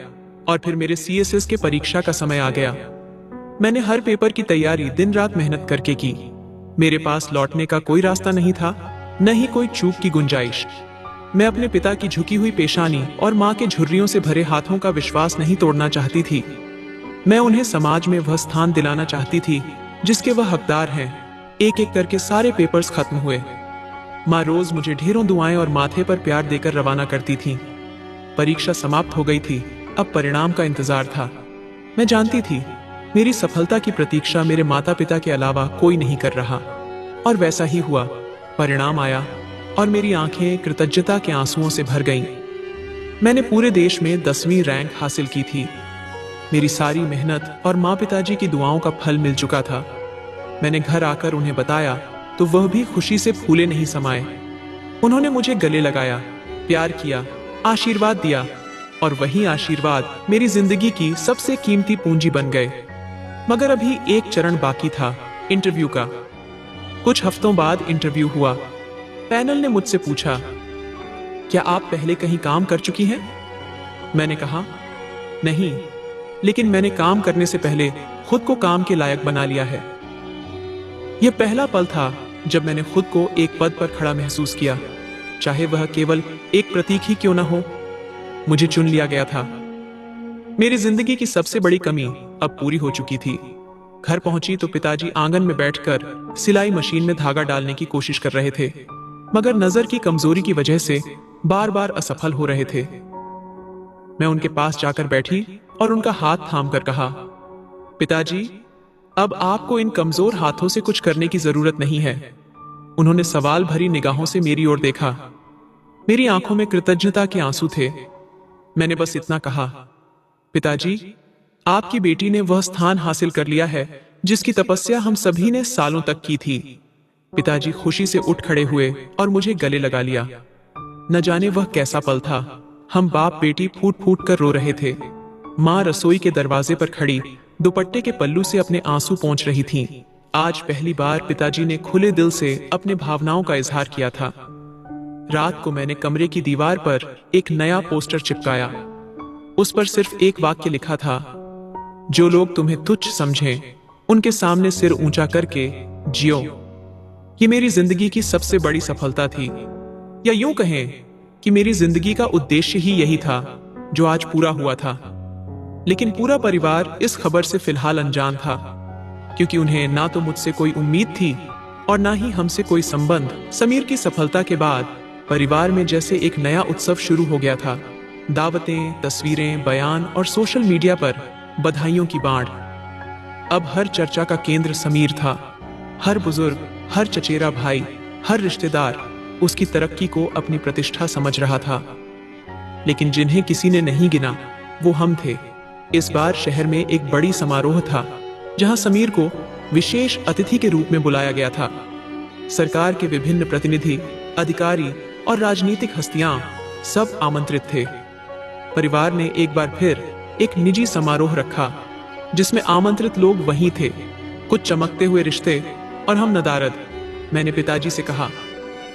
और फिर मेरे CSS के परीक्षा का समय आ गया। मैंने हर पेपर की तैयारी दिन रात मेहनत करके की। मेरे पास लौटने का कोई रास्ता नहीं था, न ही कोई चूक की गुंजाइश। मैं अपने पिता की झुकी हुई पेशानी और माँ के झुर्रियों से भरे हाथों का विश्वास नहीं तोड़ना चाहती थी। मैं उन्हें समाज में वह स्थान दिलाना चाहती थी जिसके वह हकदार हैं। एक एक करके सारे पेपर्स खत्म हुए। माँ रोज मुझे ढेरों दुआएं और माथे पर प्यार देकर रवाना करती थी। परीक्षा समाप्त हो गई थी, अब परिणाम का इंतजार था। मैं जानती थी मेरी सफलता की प्रतीक्षा मेरे माता पिता के अलावा कोई नहीं कर रहा, और वैसा ही हुआ। परिणाम आया और मेरी आंखें कृतज्ञता के आंसुओं से भर गईं। मैंने पूरे देश में 10वीं रैंक हासिल की थी। मेरी सारी मेहनत और माँ पिताजी की दुआओं का फल मिल चुका था। मैंने घर आकर उन्हें बताया तो वह भी खुशी से फूले नहीं समाए। उन्होंने मुझे गले लगाया, प्यार किया, आशीर्वाद दिया, और वही आशीर्वाद मेरी जिंदगी की सबसे कीमती पूंजी बन गए। मगर अभी एक चरण बाकी था, इंटरव्यू का। कुछ हफ्तों बाद इंटरव्यू हुआ। पैनल ने मुझसे पूछा, क्या आप पहले कहीं काम कर चुकी हैं? मैंने कहा, नहीं, लेकिन मैंने काम करने से पहले खुद को काम के लायक बना लिया है। यह पहला पल था जब मैंने खुद को एक पद पर खड़ा महसूस किया, चाहे वह केवल एक प्रतीक ही क्यों न हो। मुझे चुन लिया गया था। मेरी जिंदगी की सबसे बड़ी कमी अब पूरी हो चुकी थी। घर पहुंची तो पिताजी आंगन में बैठकर सिलाई मशीन में धागा डालने की कोशिश कर रहे थे, मगर नजर की कमजोरी की वजह से बार बार असफल हो रहे थे। मैं उनके पास जाकर बैठी और उनका हाथ थामकर कहा, पिताजी, अब आपको इन कमजोर हाथों से कुछ करने की जरूरत नहीं है। उन्होंने सवाल भरी निगाहों से मेरी ओर देखा। मेरी आंखों में कृतज्ञता के आंसू थे। मैंने बस इतना कहा, पिताजी, आपकी बेटी ने वह स्थान हासिल कर लिया है जिसकी तपस्या हम सभी ने सालों तक की थी। पिताजी खुशी से उठ खड़े हुए और मुझे गले लगा लिया। न जाने वह कैसा पल था। हम बाप बेटी फूट फूट कर रो रहे थे। माँ रसोई के दरवाजे पर खड़ी दुपट्टे के पल्लू से अपने आंसू पोंछ रही थीं। आज पहली बार पिताजी ने खुले दिल से अपने भावनाओं का इजहार किया था। रात को मैंने कमरे की दीवार पर एक नया पोस्टर चिपकाया। उस पर सिर्फ एक वाक्य लिखा था, जो लोग तुम्हें तुच्छ समझें, उनके सामने सिर ऊंचा करके जियो। ये मेरी जिंदगी की सबसे बड़ी सफलता थी, या यूं कहें कि मेरी जिंदगी का उद्देश्य ही यही था जो आज पूरा हुआ था। लेकिन पूरा परिवार इस खबर से फिलहाल अनजान था, क्योंकि उन्हें ना तो मुझसे कोई उम्मीद थी और ना ही हमसे कोई संबंध। समीर की सफलता के बाद परिवार में जैसे एक नया उत्सव शुरू हो गया था। दावतें, तस्वीरें, बयान और सोशल मीडिया पर बधाइयों की बाढ़। अब हर चर्चा का केंद्र समीर था। हर बुजुर्ग, हर चचेरा भाई, हर रिश्तेदार उसकी तरक्की को अपनी प्रतिष्ठा समझ रहा था। लेकिन जिन्हें किसी ने नहीं गिना वो हम थे। इस बार शहर में एक बड़ी समारोह था, जहां समीर को विशेष अतिथि के रूप में बुलाया गया था। सरकार के विभिन्न प्रतिनिधि, अधिकारी और राजनीतिक हस्तियां सब आमंत्रित थे। परिवार ने एक बार फिर एक निजी समारोह रखा, जिसमें आमंत्रित लोग वही थे, कुछ चमकते हुए रिश्ते और हम नदारद। मैंने पिताजी से कहा,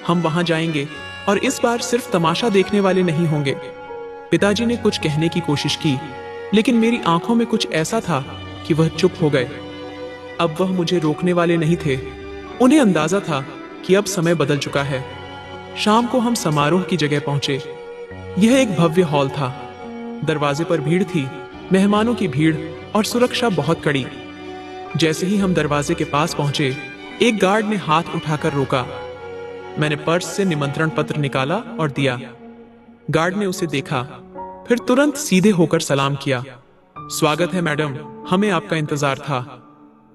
हम वहां जाएंगे और इस बार सिर्फ तमाशा देखने वाले नहीं होंगे। पिताजी ने कुछ कहने की कोशिश की, लेकिन मेरी आंखों में कुछ ऐसा था कि वह चुप हो गए। अब वह मुझे रोकने वाले नहीं थे। उन्हें अंदाजा था कि अब समय बदल चुका है। शाम को हम समारोह की जगह पहुंचे। यह एक भव्य हॉल था। दरवाजे पर भीड़ थी, मेहमानों की भीड़ और सुरक्षा बहुत कड़ी। जैसे ही हम दरवाजे के पास पहुंचे, एक गार्ड ने हाथ उठाकर रोका। मैंने पर्स से निमंत्रण पत्र निकाला और दिया। गार्ड ने उसे देखा, फिर तुरंत सीधे होकर सलाम किया। स्वागत है मैडम, हमें आपका इंतजार था।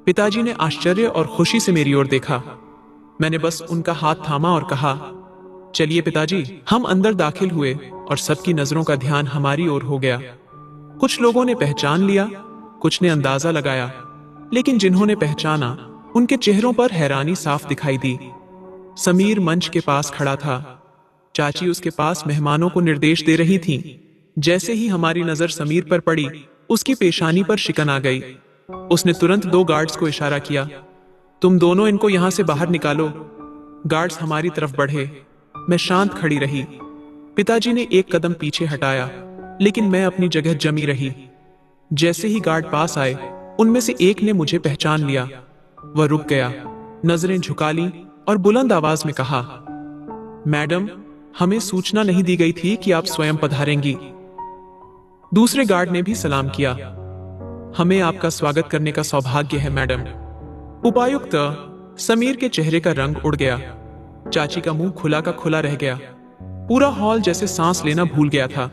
पिताजी ने आश्चर्य और खुशी से मेरी ओर देखा। मैंने बस उनका हाथ थामा और कहा, चलिए पिताजी। हम अंदर दाखिल हुए और सबकी नजरों का ध्यान हमारी ओर हो गया। कुछ लोगों ने पहचान लिया, कुछ ने अंदाजा लगाया, लेकिन जिन्होंने पहचाना उनके चेहरों पर हैरानी साफ दिखाई दी। समीर मंच के पास खड़ा था। चाची उसके पास मेहमानों को निर्देश दे रही थीं। जैसे ही हमारी नजर समीर पर पड़ी, उसकी पेशानी पर शिकन आ गई। उसने तुरंत 2 गार्ड्स को इशारा किया, तुम दोनों इनको यहां से बाहर निकालो। गार्ड्स हमारी तरफ बढ़े। मैं शांत खड़ी रही। पिताजी ने एक कदम पीछे हटाया, लेकिन मैं अपनी जगह जमी रही। जैसे ही गार्ड पास आए, उनमें से एक ने मुझे पहचान लिया। वह रुक गया, नजरें झुका ली और बुलंद आवाज में कहा, मैडम, हमें सूचना नहीं दी गई थी कि आप स्वयं पधारेंगी। दूसरे गार्ड ने भी सलाम किया। हमें आपका स्वागत करने का सौभाग्य है मैडम। उपायुक्त समीर के चेहरे का रंग उड़ गया। चाची का मुंह खुला का खुला रह गया। पूरा हॉल जैसे सांस लेना भूल गया था।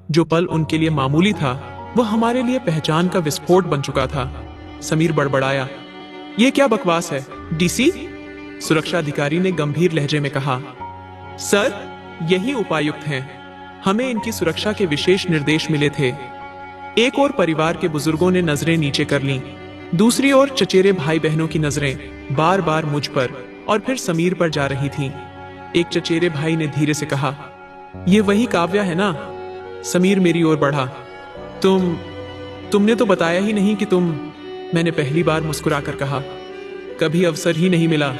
जो पल उनके लिए मामूली था, वह हमारे लिए पहचान का विस्फोट बन चुका था। समीर बड़बड़ाया, यह क्या बकवास है डीसी? सुरक्षा अधिकारी ने गंभीर लहजे में कहा, सर, यही उपायुक्त हैं। हमें इनकी सुरक्षा के विशेष निर्देश मिले थे। एक और परिवार के बुजुर्गों ने नजरें नीचे कर लीं, दूसरी ओर चचेरे भाई बहनों की नजरें बार बार मुझ पर और फिर समीर पर जा रही थीं। एक चचेरे भाई ने धीरे से कहा, ये वही काव्या है ना? समीर मेरी ओर बढ़ा। तुमने तो बताया ही नहीं कि तुम। मैंने पहली बार मुस्कुराकर कहा, कभी अवसर ही नहीं मिला।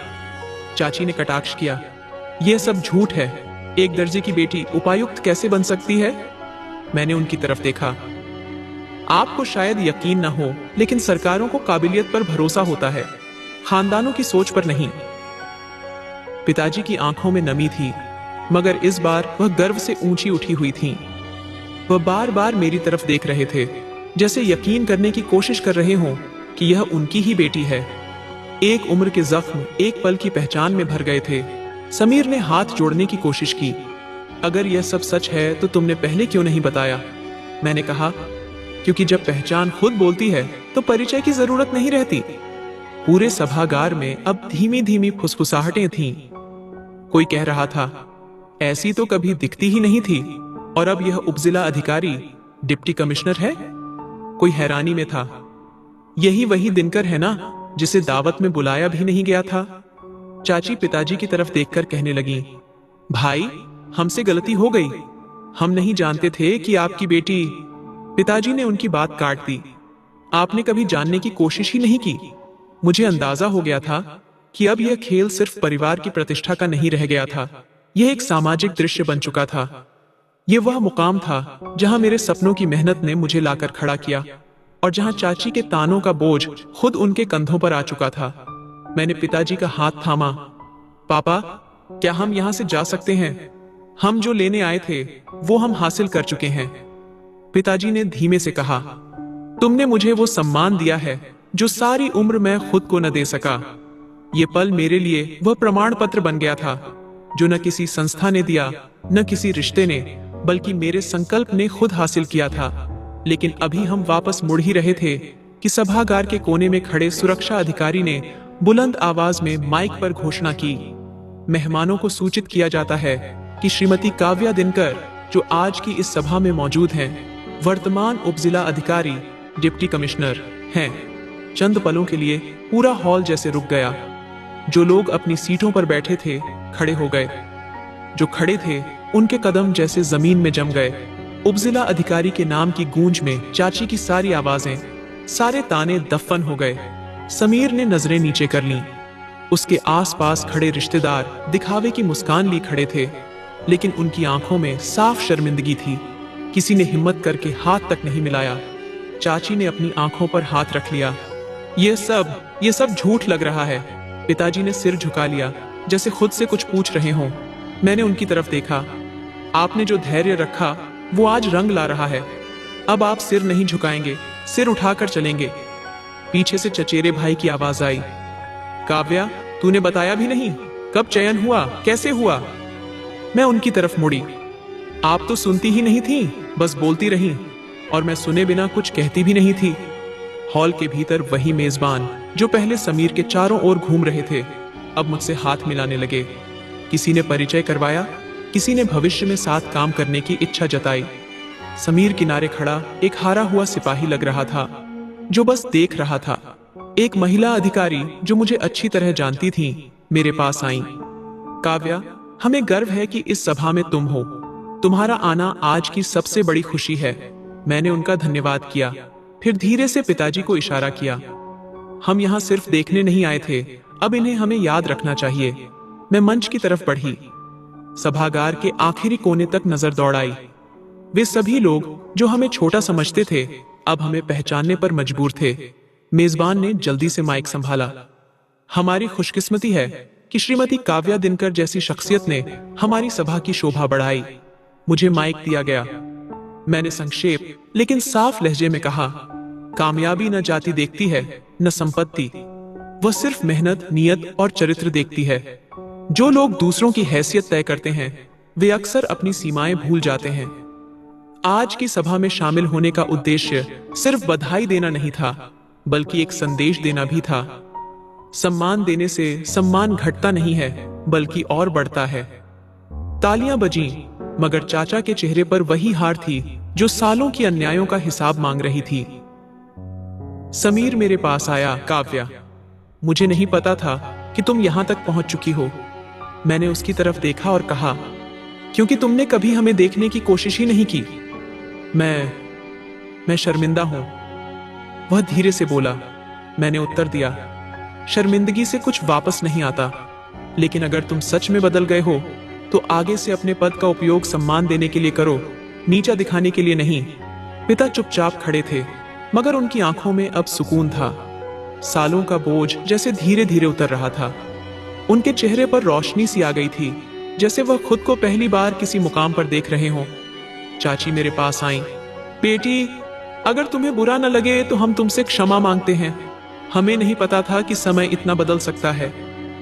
चाची ने कटाक्ष किया, यह सब झूठ है। एक दर्जे की बेटी उपायुक्त कैसे बन सकती है? मैंने उनकी तरफ देखा। आपको शायद यकीन न हो, लेकिन सरकारों को काबिलियत पर भरोसा होता है, खानदानों की सोच पर नहीं। पिताजी की आंखों में नमी थी, मगर इस बार वह गर्व से ऊंची उठी हुई थीं। वह बार बार मेरी तरफ देख रहे थे, जैसे यकीन करने की कोशिश कर रहे हों कि यह उनकी ही बेटी है। एक उम्र के जख्म एक पल की पहचान में भर गए थे। समीर ने हाथ जोड़ने की कोशिश की। अगर यह सब सच है तो तुमने पहले क्यों नहीं बताया? मैंने कहा, क्योंकि जब पहचान खुद बोलती है तो परिचय की जरूरत नहीं रहती। पूरे सभागार में अब धीमी धीमी फुसफुसाहटें थीं। कोई कह रहा था, ऐसी तो कभी दिखती ही नहीं थी, और अब यह उपजिला अधिकारी डिप्टी कमिश्नर है। कोई हैरानी में था। यही वही दिनकर है ना, जिसे दावत में बुलाया भी नहीं गया था? चाची पिताजी की तरफ देखकर कहने लगी, भाई, हमसे गलती हो गई। हम नहीं जानते थे कि आपकी बेटी। पिताजी ने उनकी बात काट दी। आपने कभी जानने की कोशिश ही नहीं की। मुझे अंदाजा हो गया था कि अब यह खेल सिर्फ परिवार की प्रतिष्ठा का नहीं रह गया था, यह एक सामाजिक दृश्य बन चुका था। यह वह मुकाम था जहां मेरे सपनों की मेहनत ने मुझे लाकर खड़ा किया। और जहां चाची के तानों का बोझ खुद उनके कंधों पर आ चुका था। मैंने पिताजी का हाथ थामा। पापा, क्या हम यहां से जा सकते हैं? हम जो लेने आए थे वो हम हासिल कर चुके हैं। पिताजी ने धीमे से कहा, तुमने मुझे वो सम्मान दिया है जो सारी उम्र मैं खुद को न दे सका। ये पल मेरे लिए वह प्रमाण पत्र बन गया था जो न किसी संस्था ने दिया, न किसी रिश्ते ने, बल्कि मेरे संकल्प ने खुद हासिल किया था। लेकिन अभी हम वापस मुड़ ही रहे थे कि सभागार के कोने में खड़े सुरक्षा अधिकारी ने बुलंद आवाज में माइक पर घोषणा की, मेहमानों को सूचित किया जाता है कि श्रीमती काव्या दिनकर, जो आज की इस सभा में मौजूद हैं, वर्तमान उपजिला अधिकारी डिप्टी कमिश्नर हैं। चंद पलों के लिए पूरा हॉल जैसे रुक गया। जो लोग अपनी सीटों पर बैठे थे खड़े हो गए, जो खड़े थे उनके कदम जैसे जमीन में जम गए। उपजिला अधिकारी के नाम की गूंज में चाची की सारी आवाजें, सारे ताने दफन हो गए। समीर ने नजरें नीचे कर लीं। उसके आसपास खड़े रिश्तेदार दिखावे की मुस्कान लिए खड़े थे, लेकिन उनकी आंखों में साफ शर्मिंदगी थी। किसी ने हिम्मत करके हाथ तक नहीं मिलाया। चाची ने अपनी आंखों पर हाथ रख लिया। ये सब झूठ लग रहा है। पिताजी ने सिर झुका लिया, जैसे खुद से कुछ पूछ रहे हों। मैंने उनकी तरफ देखा। आपने जो धैर्य रखा वो आज रंग ला रहा है। अब आप सिर नहीं झुकाएंगे, सिर उठाकर चलेंगे। पीछे से चचेरे भाई की आवाज आई, काव्या, तूने बताया भी नहीं, कब चयन हुआ, कैसे हुआ? मैं उनकी तरफ मुड़ी। आप तो सुनती ही नहीं थी, बस बोलती रही, और मैं सुने बिना कुछ कहती भी नहीं थी। हॉल के भीतर वही मेजबान जो पहले समीर के चारों ओर घूम रहे थे, अब मुझसे हाथ मिलाने लगे। किसी ने परिचय करवाया, किसी ने भविष्य में साथ काम करने की इच्छा जताई। समीर किनारे खड़ा एक हारा हुआ सिपाही लग रहा था, जो बस देख रहा था। एक महिला अधिकारी जो मुझे अच्छी तरह जानती थी, मेरे पास आई। काव्या, हमें गर्व है कि इस सभा में तुम हो। तुम्हारा आना आज की सबसे बड़ी खुशी है। मैंने उनका धन्यवाद किया, फिर धीरे से पिताजी को इशारा किया। हम यहाँ सिर्फ देखने नहीं आए थे, अब इन्हें हमें याद रखना चाहिए। मैं मंच की तरफ बढ़ी। सभागार के आखिरी कोने तक नजर दौड़ाई। वे सभी लोग जो हमें छोटा समझते थे, अब हमें पहचानने पर मजबूर थे। मेजबान ने जल्दी से माइक संभाला। हमारी खुशकिस्मती है कि श्रीमती काव्या दिनकर जैसी शख्सियत ने हमारी सभा की शोभा बढ़ाई। मुझे माइक दिया गया। मैंने संक्षेप लेकिन साफ लहजे में कहा, कामयाबी न जाति देखती है, न संपत्ति। वह सिर्फ मेहनत, नियत और चरित्र देखती है। जो लोग दूसरों की हैसियत तय करते हैं, वे अक्सर अपनी सीमाएं भूल जाते हैं। आज की सभा में शामिल होने का उद्देश्य सिर्फ बधाई देना नहीं था, बल्कि एक संदेश देना भी था। सम्मान देने से सम्मान घटता नहीं है, बल्कि और बढ़ता है। तालियां बजीं, मगर चाचा के चेहरे पर वही हार थी जो सालों की अन्यायों का हिसाब मांग रही थी। समीर मेरे पास आया। काव्या, मुझे नहीं पता था कि तुम यहां तक पहुंच चुकी हो। मैंने उसकी तरफ देखा और कहा, क्योंकि तुमने कभी हमें देखने की कोशिश ही नहीं की। मैं शर्मिंदा हूं। वह धीरे से बोला। मैंने उत्तर दिया, शर्मिंदगी से कुछ वापस नहीं आता, लेकिन अगर तुम सच में बदल गए हो तो आगे से अपने पद का उपयोग सम्मान देने के लिए करो, नीचा दिखाने के लिए नहीं। पिता चुपचाप खड़े थे, मगर उनकी आंखों में अब सुकून था। सालों का बोझ जैसे धीरे धीरे उतर रहा था। उनके चेहरे पर रोशनी सी आ गई थी, जैसे वह खुद को पहली बार किसी मुकाम पर देख रहे हों। चाची मेरे पास आईं। बेटी, अगर तुम्हें बुरा न लगे तो हम तुमसे क्षमा मांगते हैं। हमें नहीं पता था कि समय इतना बदल सकता है।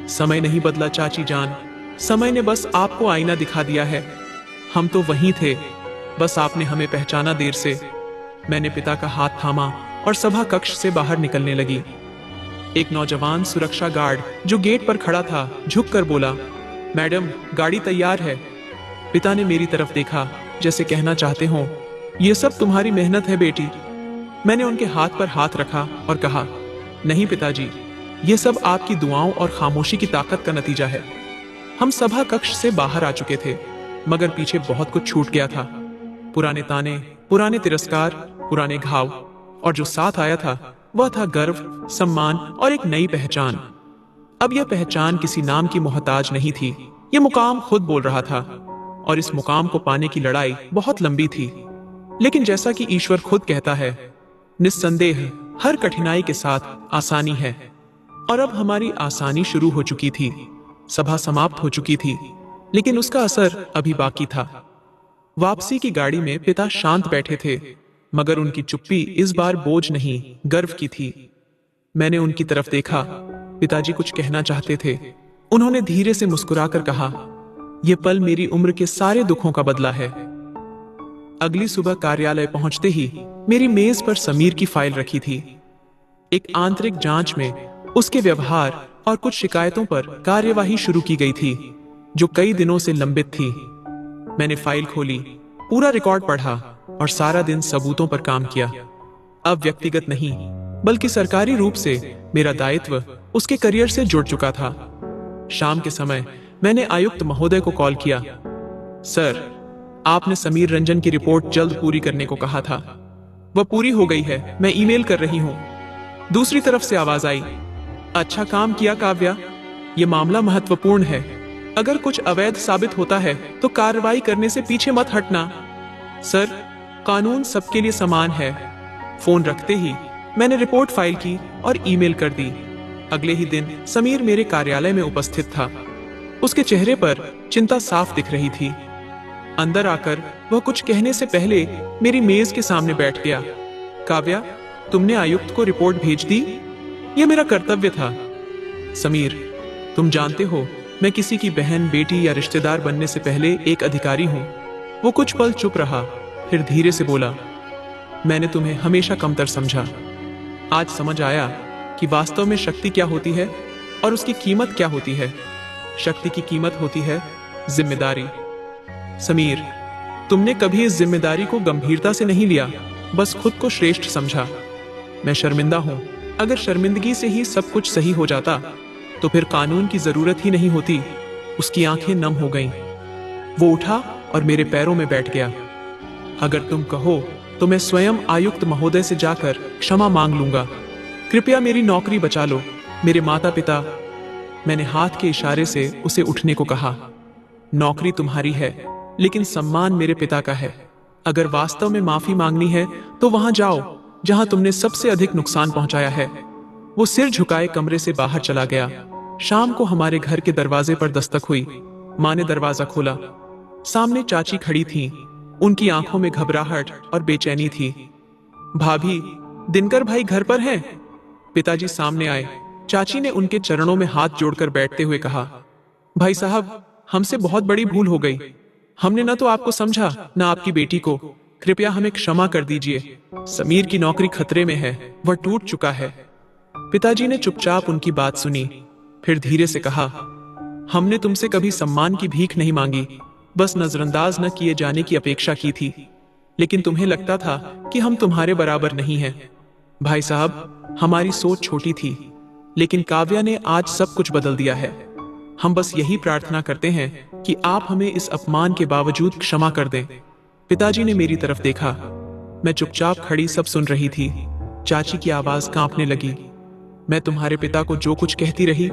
समय नहीं बदला चाची जान, समय ने बस आपको आईना दिखा दिया है। हम तो वहीं थे, बस आपने हमें पहचाना देर से। मैंने पिता का हाथ थामा और सभा कक्ष से बाहर निकलने लगी। एक नौजवान सुरक्षा गार्ड जो गेट पर खड़ा था झुककर बोला, मैडम, गाड़ी तैयार है। पिता ने मेरी तरफ देखा, जैसे कहना चाहते हो, ये सब तुम्हारी मेहनत है बेटी। मैंने उनके हाथ पर हाथ रखा और कहा, नहीं पिताजी, ये सब आपकी दुआओं और खामोशी की ताकत का नतीजा है। हम सभा कक्ष से बाहर आ चुके थे, मगर पीछे बहुत कुछ छूट गया था। पुराने ताने, पुराने तिरस्कार, पुराने घाव, और जो साथ आया था वह था गर्व, सम्मान और एक नई पहचान। अब यह पहचान किसी नाम की मोहताज नहीं थी। यह मुकाम खुद बोल रहा था, और इस मुकाम को पाने की लड़ाई बहुत लंबी थी। लेकिन जैसा कि ईश्वर खुद कहता है, निस्संदेह हर कठिनाई के साथ आसानी है। और अब हमारी आसानी शुरू हो चुकी थी। सभा समाप्त हो चुकी थी, लेकिन उसका असर अभी बाकी था। वापसी की गाड़ी में पिता शांत बैठे थे, मगर उनकी चुप्पी इस बार बोझ नहीं, गर्व की थी। मैंने उनकी तरफ देखा। पिताजी कुछ कहना चाहते थे। उन्होंने धीरे से मुस्कुराकर कहा, यह पल मेरी उम्र के सारे दुखों का बदला है। अगली सुबह कार्यालय पहुंचते ही मेरी मेज पर समीर की फाइल रखी थी। एक आंतरिक जांच में उसके व्यवहार और कुछ शिकायतों पर कार्यवाही शुरू की गई थी, जो कई दिनों से लंबित थी। मैंने फाइल खोली, पूरा रिकॉर्ड पढ़ा और सारा दिन सबूतों पर काम किया। अब व्यक्तिगत नहीं, बल्कि सरकारी रूप से मेरा दायित्व उसके करियर से जुड़ चुका था। शाम के समय मैंने आयुक्त महोदय को कॉल किया। सर, आपने समीर रंजन की रिपोर्ट जल्द पूरी करने को कहा था। वह पूरी हो गई है, मैं ईमेल कर रही हूं। दूसरी तरफ से आवाज आई, अच्छा काम किया काव्या, यह मामला महत्वपूर्ण है। अगर कुछ अवैध साबित होता है तो कार्रवाई करने से पीछे मत हटना। सर, कानून सबके लिए समान है। फोन रखते ही मैंने रिपोर्ट फाइल की और ईमेल कर दी। अगले ही दिन समीर मेरे कार्यालय में उपस्थित था। उसके चेहरे पर चिंता साफ दिख रही थी। अंदर आकर वह कुछ कहने से पहले मेरी मेज के सामने बैठ गया। काव्या, तुमने आयुक्त को रिपोर्ट भेज दी? यह मेरा कर्तव्य था। समीर, तुम जानते हो, मैं किसी की बहन, बेटी या रिश्तेदार बनने से पहले एक अधिकारी हूं। वो कुछ पल चुप रहा, फिर धीरे से बोला, मैंने तुम्हें हमेशा कमतर समझा। आज समझ आया कि वास्तव में शक्ति क्या होती है और उसकी कीमत क्या होती है। शक्ति की कीमत होती है जिम्मेदारी। समीर, तुमने कभी इस जिम्मेदारी को गंभीरता से नहीं लिया, बस खुद को श्रेष्ठ समझा। मैं शर्मिंदा हूं। अगर शर्मिंदगी से ही सब कुछ सही हो जाता तो फिर कानून की जरूरत ही नहीं होती। उसकी आंखें नम हो गईं। वो उठा और मेरे पैरों में बैठ गया। अगर तुम कहो तो मैं स्वयं आयुक्त महोदय से जाकर क्षमा मांग लूंगा। कृपया मेरी नौकरी बचा लो। मेरे माता पिता। मैंने हाथ के इशारे से उसे उठने को कहा। नौकरी तुम्हारी है, लेकिन सम्मान मेरे पिता का है। अगर वास्तव में माफी मांगनी है तो वहां जाओ जहां तुमने सबसे अधिक नुकसान पहुंचाया है। वो सिर झुकाए कमरे से बाहर चला गया। शाम को हमारे घर के दरवाजे पर दस्तक हुई। मां ने दरवाजा खोला। सामने चाची खड़ी थीं। उनकी आंखों में घबराहट और बेचैनी थी। भाभी, दिनकर भाई घर पर हैं? पिताजी सामने आए। चाची ने उनके चरणों में हाथ जोड़कर बैठते हुए कहा, भाई साहब, हमसे बहुत बड़ी भूल हो गई। हमने न तो आपको समझा, न आपकी बेटी को। कृपया हमें क्षमा कर दीजिए। समीर की नौकरी खतरे में है, वह टूट चुका है। पिताजी ने चुपचाप उनकी बात सुनी, फिर धीरे से कहा, हमने तुमसे कभी सम्मान की भीख नहीं मांगी, बस नजरअंदाज न किए जाने की अपेक्षा की थी। लेकिन तुम्हें लगता था कि हम तुम्हारे बराबर नहीं हैं। भाई साहब, हमारी सोच छोटी थी, लेकिन काव्या ने आज सब कुछ बदल दिया है। हम बस यही प्रार्थना करते हैं कि आप हमें इस अपमान के बावजूद क्षमा कर दें। पिताजी ने मेरी तरफ देखा। मैं चुपचाप खड़ी सब सुन रही थी। चाची की आवाज कांपने लगी। मैं तुम्हारे पिता को जो कुछ कहती रही,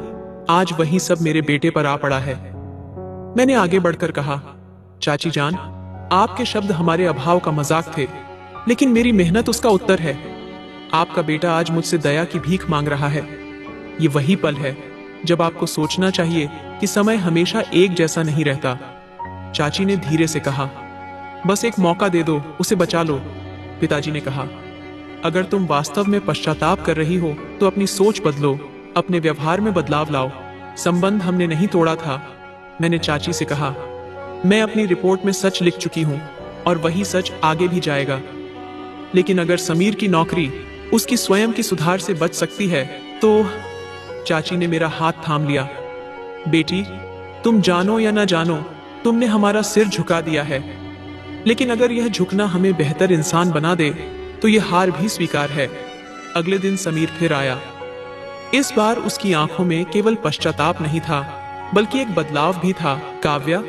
आज वही सब मेरे बेटे पर आ पड़ा है। मैंने आगे बढ़कर कहा, चाची जान, आपके शब्द हमारे अभाव का मजाक थे, लेकिन मेरी मेहनत उसका उत्तर है। आपका बेटा आज मुझसे दया की भीख मांग रहा है। ये वही पल है जब आपको सोचना चाहिए कि समय हमेशा एक जैसा नहीं रहता। चाची ने धीरे से कहा, बस एक मौका दे दो, उसे बचा लो। पिताजी ने कहा, अगर तुम वास्तव में पश्चाताप कर रही हो तो अपनी सोच बदलो, अपने व्यवहार में बदलाव लाओ। संबंध हमने नहीं तोड़ा था। मैंने चाची से कहा, मैं अपनी रिपोर्ट में सच लिख चुकी हूं और वही सच आगे भी जाएगा। लेकिन अगर समीर की नौकरी उसकी स्वयं की सुधार से बच सकती है तो। चाची ने मेरा हाथ थाम लिया। बेटी, तुम जानो या ना जानो, तुमने हमारा सिर झुका दिया है, लेकिन अगर यह झुकना हमें बेहतर इंसान बना दे तो यह हार भी स्वीकार है। अगले दिन समीर फिर आया। इस बार उसकी आंखों में केवल पश्चाताप नहीं था, बल्कि एक बदलाव भी था। काव्या,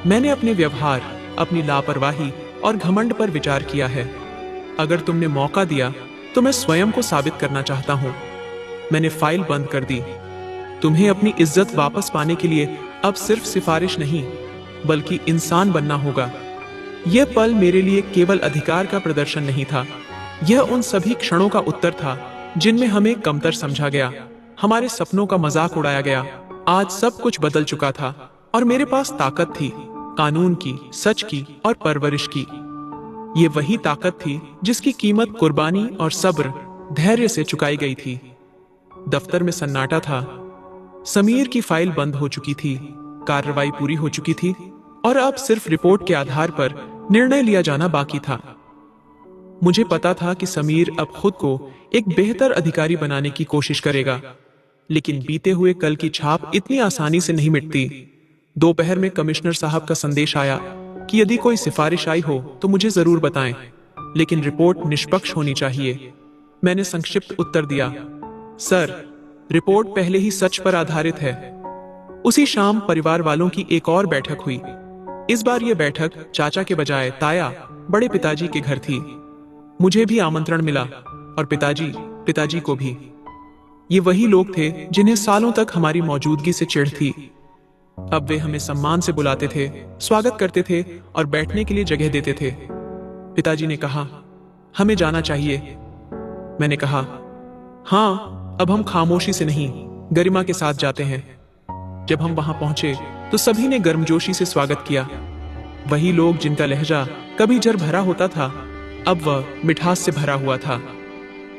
मैंने अपने व्यवहार, अपनी लापरवाही और घमंड पर विचार किया है। अगर तुमने मौका दिया तो मैं स्वयं को साबित करना चाहता हूं। मैंने फाइल बंद कर दी। तुम्हें अपनी इज्जत वापस पाने के लिए अब सिर्फ सिफारिश नहीं, बल्कि इंसान बनना होगा। यह पल मेरे लिए केवल अधिकार का प्रदर्शन नहीं था, यह उन सभी क्षणों का उत्तर था जिनमें हमें कमतर समझा गया, हमारे सपनों का मजाक उड़ाया गया। आज सब कुछ बदल चुका था और मेरे पास ताकत थी, कानून की, सच की और परवरिश की। ये वही ताकत थी जिसकी कीमत कुर्बानी और सब्र, धैर्य से चुकाई गई थी। दफ्तर में सन्नाटा था। समीर की फाइल बंद हो चुकी थी, कार्रवाई पूरी हो चुकी थी और अब सिर्फ रिपोर्ट के आधार पर निर्णय लिया जाना बाकी था। मुझे पता था कि समीर अब खुद को एक बेहतर अधिकारी बनाने की कोशिश करेगा, लेकिन बीते हुए कल की छाप इतनी आसानी से नहीं मिटती। दोपहर में कमिश्नर साहब का संदेश आया कि यदि कोई सिफारिश आई हो तो मुझे जरूर बताएं, लेकिन रिपोर्ट निष्पक्ष होनी चाहिए। मैंने संक्षिप्त उत्तर दिया, सर, रिपोर्ट पहले ही सच पर आधारित है। उसी शाम परिवार वालों की एक और बैठक हुई। इस बार यह बैठक चाचा के बजाय ताया, बड़े पिताजी के घर थी। मुझे भी आमंत्रण मिला और पिताजी को भी। ये वही लोग थे जिन्हें सालों तक हमारी मौजूदगी से चिढ़ थी। अब वे हमें सम्मान से बुलाते थे, स्वागत करते थे और बैठने के लिए जगह देते थे। पिताजी ने कहा, हमें जाना चाहिए। मैंने कहा, हाँ, अब हम खामोशी से नहीं, गरिमा के साथ जाते हैं। जब हम वहां पहुंचे तो सभी ने गर्मजोशी से स्वागत किया। वही लोग जिनका लहजा कभी जर भरा होता था, अब वह मिठास से भरा हुआ था।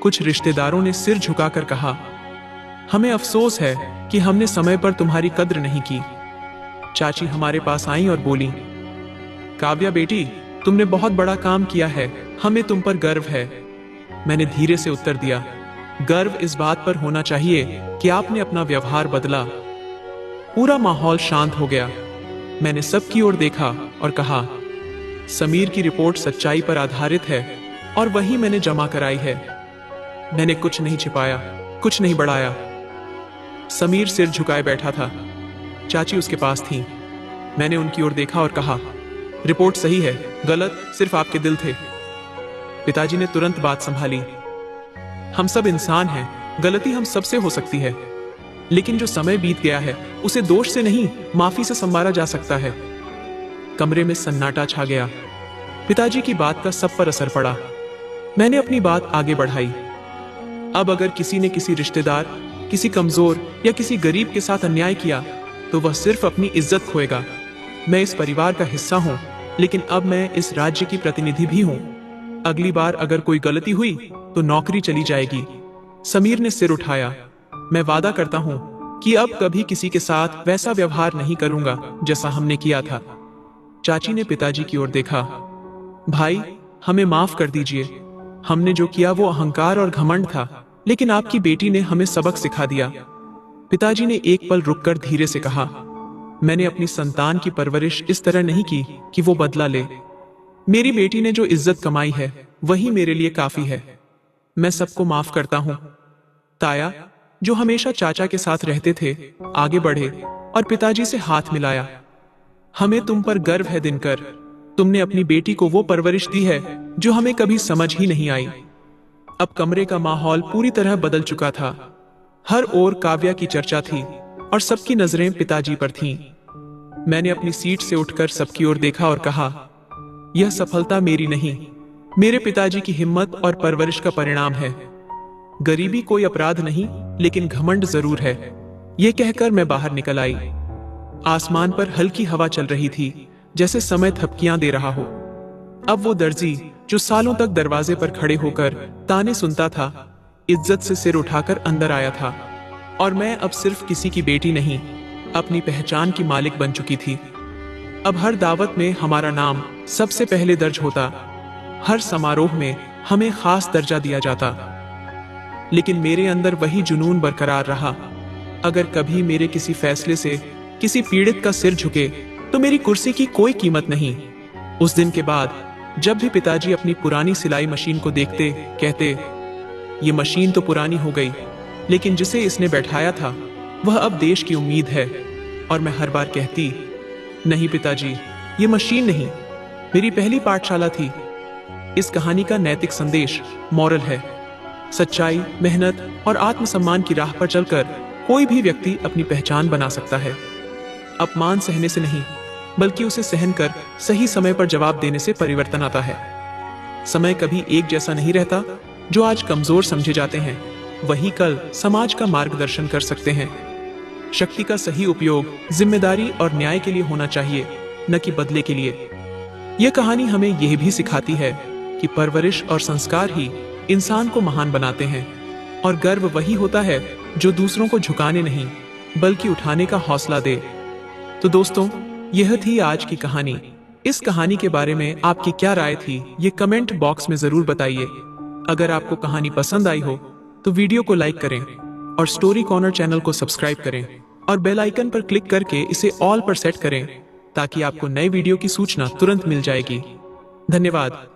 कुछ रिश्तेदारों ने सिर झुकाकर कहा, हमें अफसोस है कि हमने समय पर तुम्हारी कद्र नहीं की। चाची हमारे पास आई और बोली, काव्या बेटी, तुमने बहुत बड़ा काम किया है, हमें तुम पर गर्व है। मैंने धीरे से उत्तर दिया, गर्व इस बात पर होना चाहिए कि आपने अपना व्यवहार बदला। पूरा माहौल शांत हो गया। मैंने सबकी ओर देखा और कहा, समीर की रिपोर्ट सच्चाई पर आधारित है और वही मैंने जमा कराई है। मैंने कुछ नहीं छिपाया, कुछ नहीं बढ़ाया। समीर सिर झुकाए बैठा था। चाची उसके पास थी। मैंने उनकी ओर देखा और कहा, रिपोर्ट सही है, गलत सिर्फ आपके दिल थे। पिताजी ने तुरंत बात संभाली, हम सब इंसान हैं, गलती हम सबसे हो सकती है, लेकिन जो समय बीत गया है उसे दोष से नहीं, माफी से संवारा जा सकता है। कमरे में सन्नाटा छा गया। पिताजी की बात का सब पर असर पड़ा। मैंने अपनी बात आगे बढ़ाई। अब अगर किसी ने किसी रिश्तेदार, किसी कमजोर या किसी गरीब के साथ अन्याय किया तो वह सिर्फ अपनी इज्जत खोएगा। मैं इस परिवार का हिस्सा हूं, लेकिन अब मैं इस राज्य की प्रतिनिधि भी हूं। अगली बार अगर कोई गलती हुई तो नौकरी चली जाएगी। समीर ने सिर उठाया। मैं वादा करता हूं कि अब कभी किसी के साथ वैसा व्यवहार नहीं करूंगा जैसा हमने किया था। चाची ने पिताजी की ओर देखा, भाई, हमें माफ कर दीजिए। हमने जो किया वो अहंकार और घमंड था, लेकिन आपकी बेटी ने हमें सबक सिखा दिया। पिताजी ने एक पल रुककर धीरे से कहा, मैंने अपनी संतान की परवरिश इस तरह नहीं की कि वो बदला ले। मेरी बेटी ने जो इज्जत कमाई है वही मेरे लिए काफी है। मैं सबको माफ करता हूं। ताया, जो हमेशा चाचा के साथ रहते थे, आगे बढ़े और पिताजी से हाथ मिलाया। हमें तुम पर गर्व है दिनकर। तुमने अपनी बेटी को वो परवरिश दी है जो हमें कभी समझ ही नहीं आई। अब कमरे का माहौल पूरी तरह बदल चुका था। हर ओर काव्या की चर्चा थी और सबकी नजरें पिताजी पर थीं। मैंने अपनी सीट से उठकर सबकी ओर देखा और कहा, यह सफलता मेरी नहीं, मेरे पिताजी की हिम्मत और परवरिश का परिणाम है। गरीबी कोई अपराध नहीं, लेकिन घमंड जरूर है। यह कहकर मैं बाहर निकल आई। आसमान पर हल्की हवा चल रही थी, जैसे समय थपकियां दे रहा हो। अब वो दर्जी जो सालों तक दरवाजे पर खड़े होकर ताने सुनता था, इज्जत से सिर उठाकर अंदर आया था। और मैं अब सिर्फ किसी की बेटी नहीं, अपनी पहचान की मालिक बन चुकी थी। अब हर दावत में हमारा नाम सबसे पहले दर्ज होता, हर समारोह में हमें खास दर्जा दिया जाता। लेकिन मेरे अंदर वही जुनून बरकरार रहा। अगर कभी मेरे किसी फैसले से किसी पीड़ित का सिर झुके तो मेरी कुर्सी की कोई कीमत नहीं। उस दिन के बाद जब भी पिताजी अपनी पुरानी सिलाई मशीन को देखते, कहते, ये मशीन तो पुरानी हो गई, लेकिन जिसे इसने बैठाया था वह अब देश की उम्मीद है। और मैं हर बार कहती, नहीं पिताजी, ये मशीन नहीं, मेरी पहली पाठशाला थी। इस कहानी का नैतिक संदेश, मॉरल है, सच्चाई, मेहनत और आत्मसम्मान की राह पर चलकर कोई भी व्यक्ति अपनी पहचान बना सकता है। अपमान सहने से नहीं, बल्कि उसे सहन कर सही समय पर जवाब देने से परिवर्तन आता है। समय कभी एक जैसा नहीं रहता। जो आज कमजोर समझे जाते हैं वही कल समाज का मार्गदर्शन कर सकते हैं। शक्ति का सही उपयोग जिम्मेदारी और न्याय के लिए होना चाहिए, न कि बदले के लिए। यह कहानी हमें यह भी सिखाती है कि परवरिश और संस्कार ही इंसान को महान बनाते हैं, और गर्व वही होता है जो दूसरों को झुकाने नहीं बल्कि उठाने का हौसला दे। तो दोस्तों, यह थी आज की कहानी। इस कहानी के बारे में आपकी क्या राय थी, ये कमेंट बॉक्स में जरूर बताइए। अगर आपको कहानी पसंद आई हो तो वीडियो को लाइक करें और स्टोरी कॉर्नर चैनल को सब्सक्राइब करें और बेल आइकन पर क्लिक करके इसे ऑल पर सेट करें ताकि आपको नए वीडियो की सूचना तुरंत मिल जाएगी। धन्यवाद।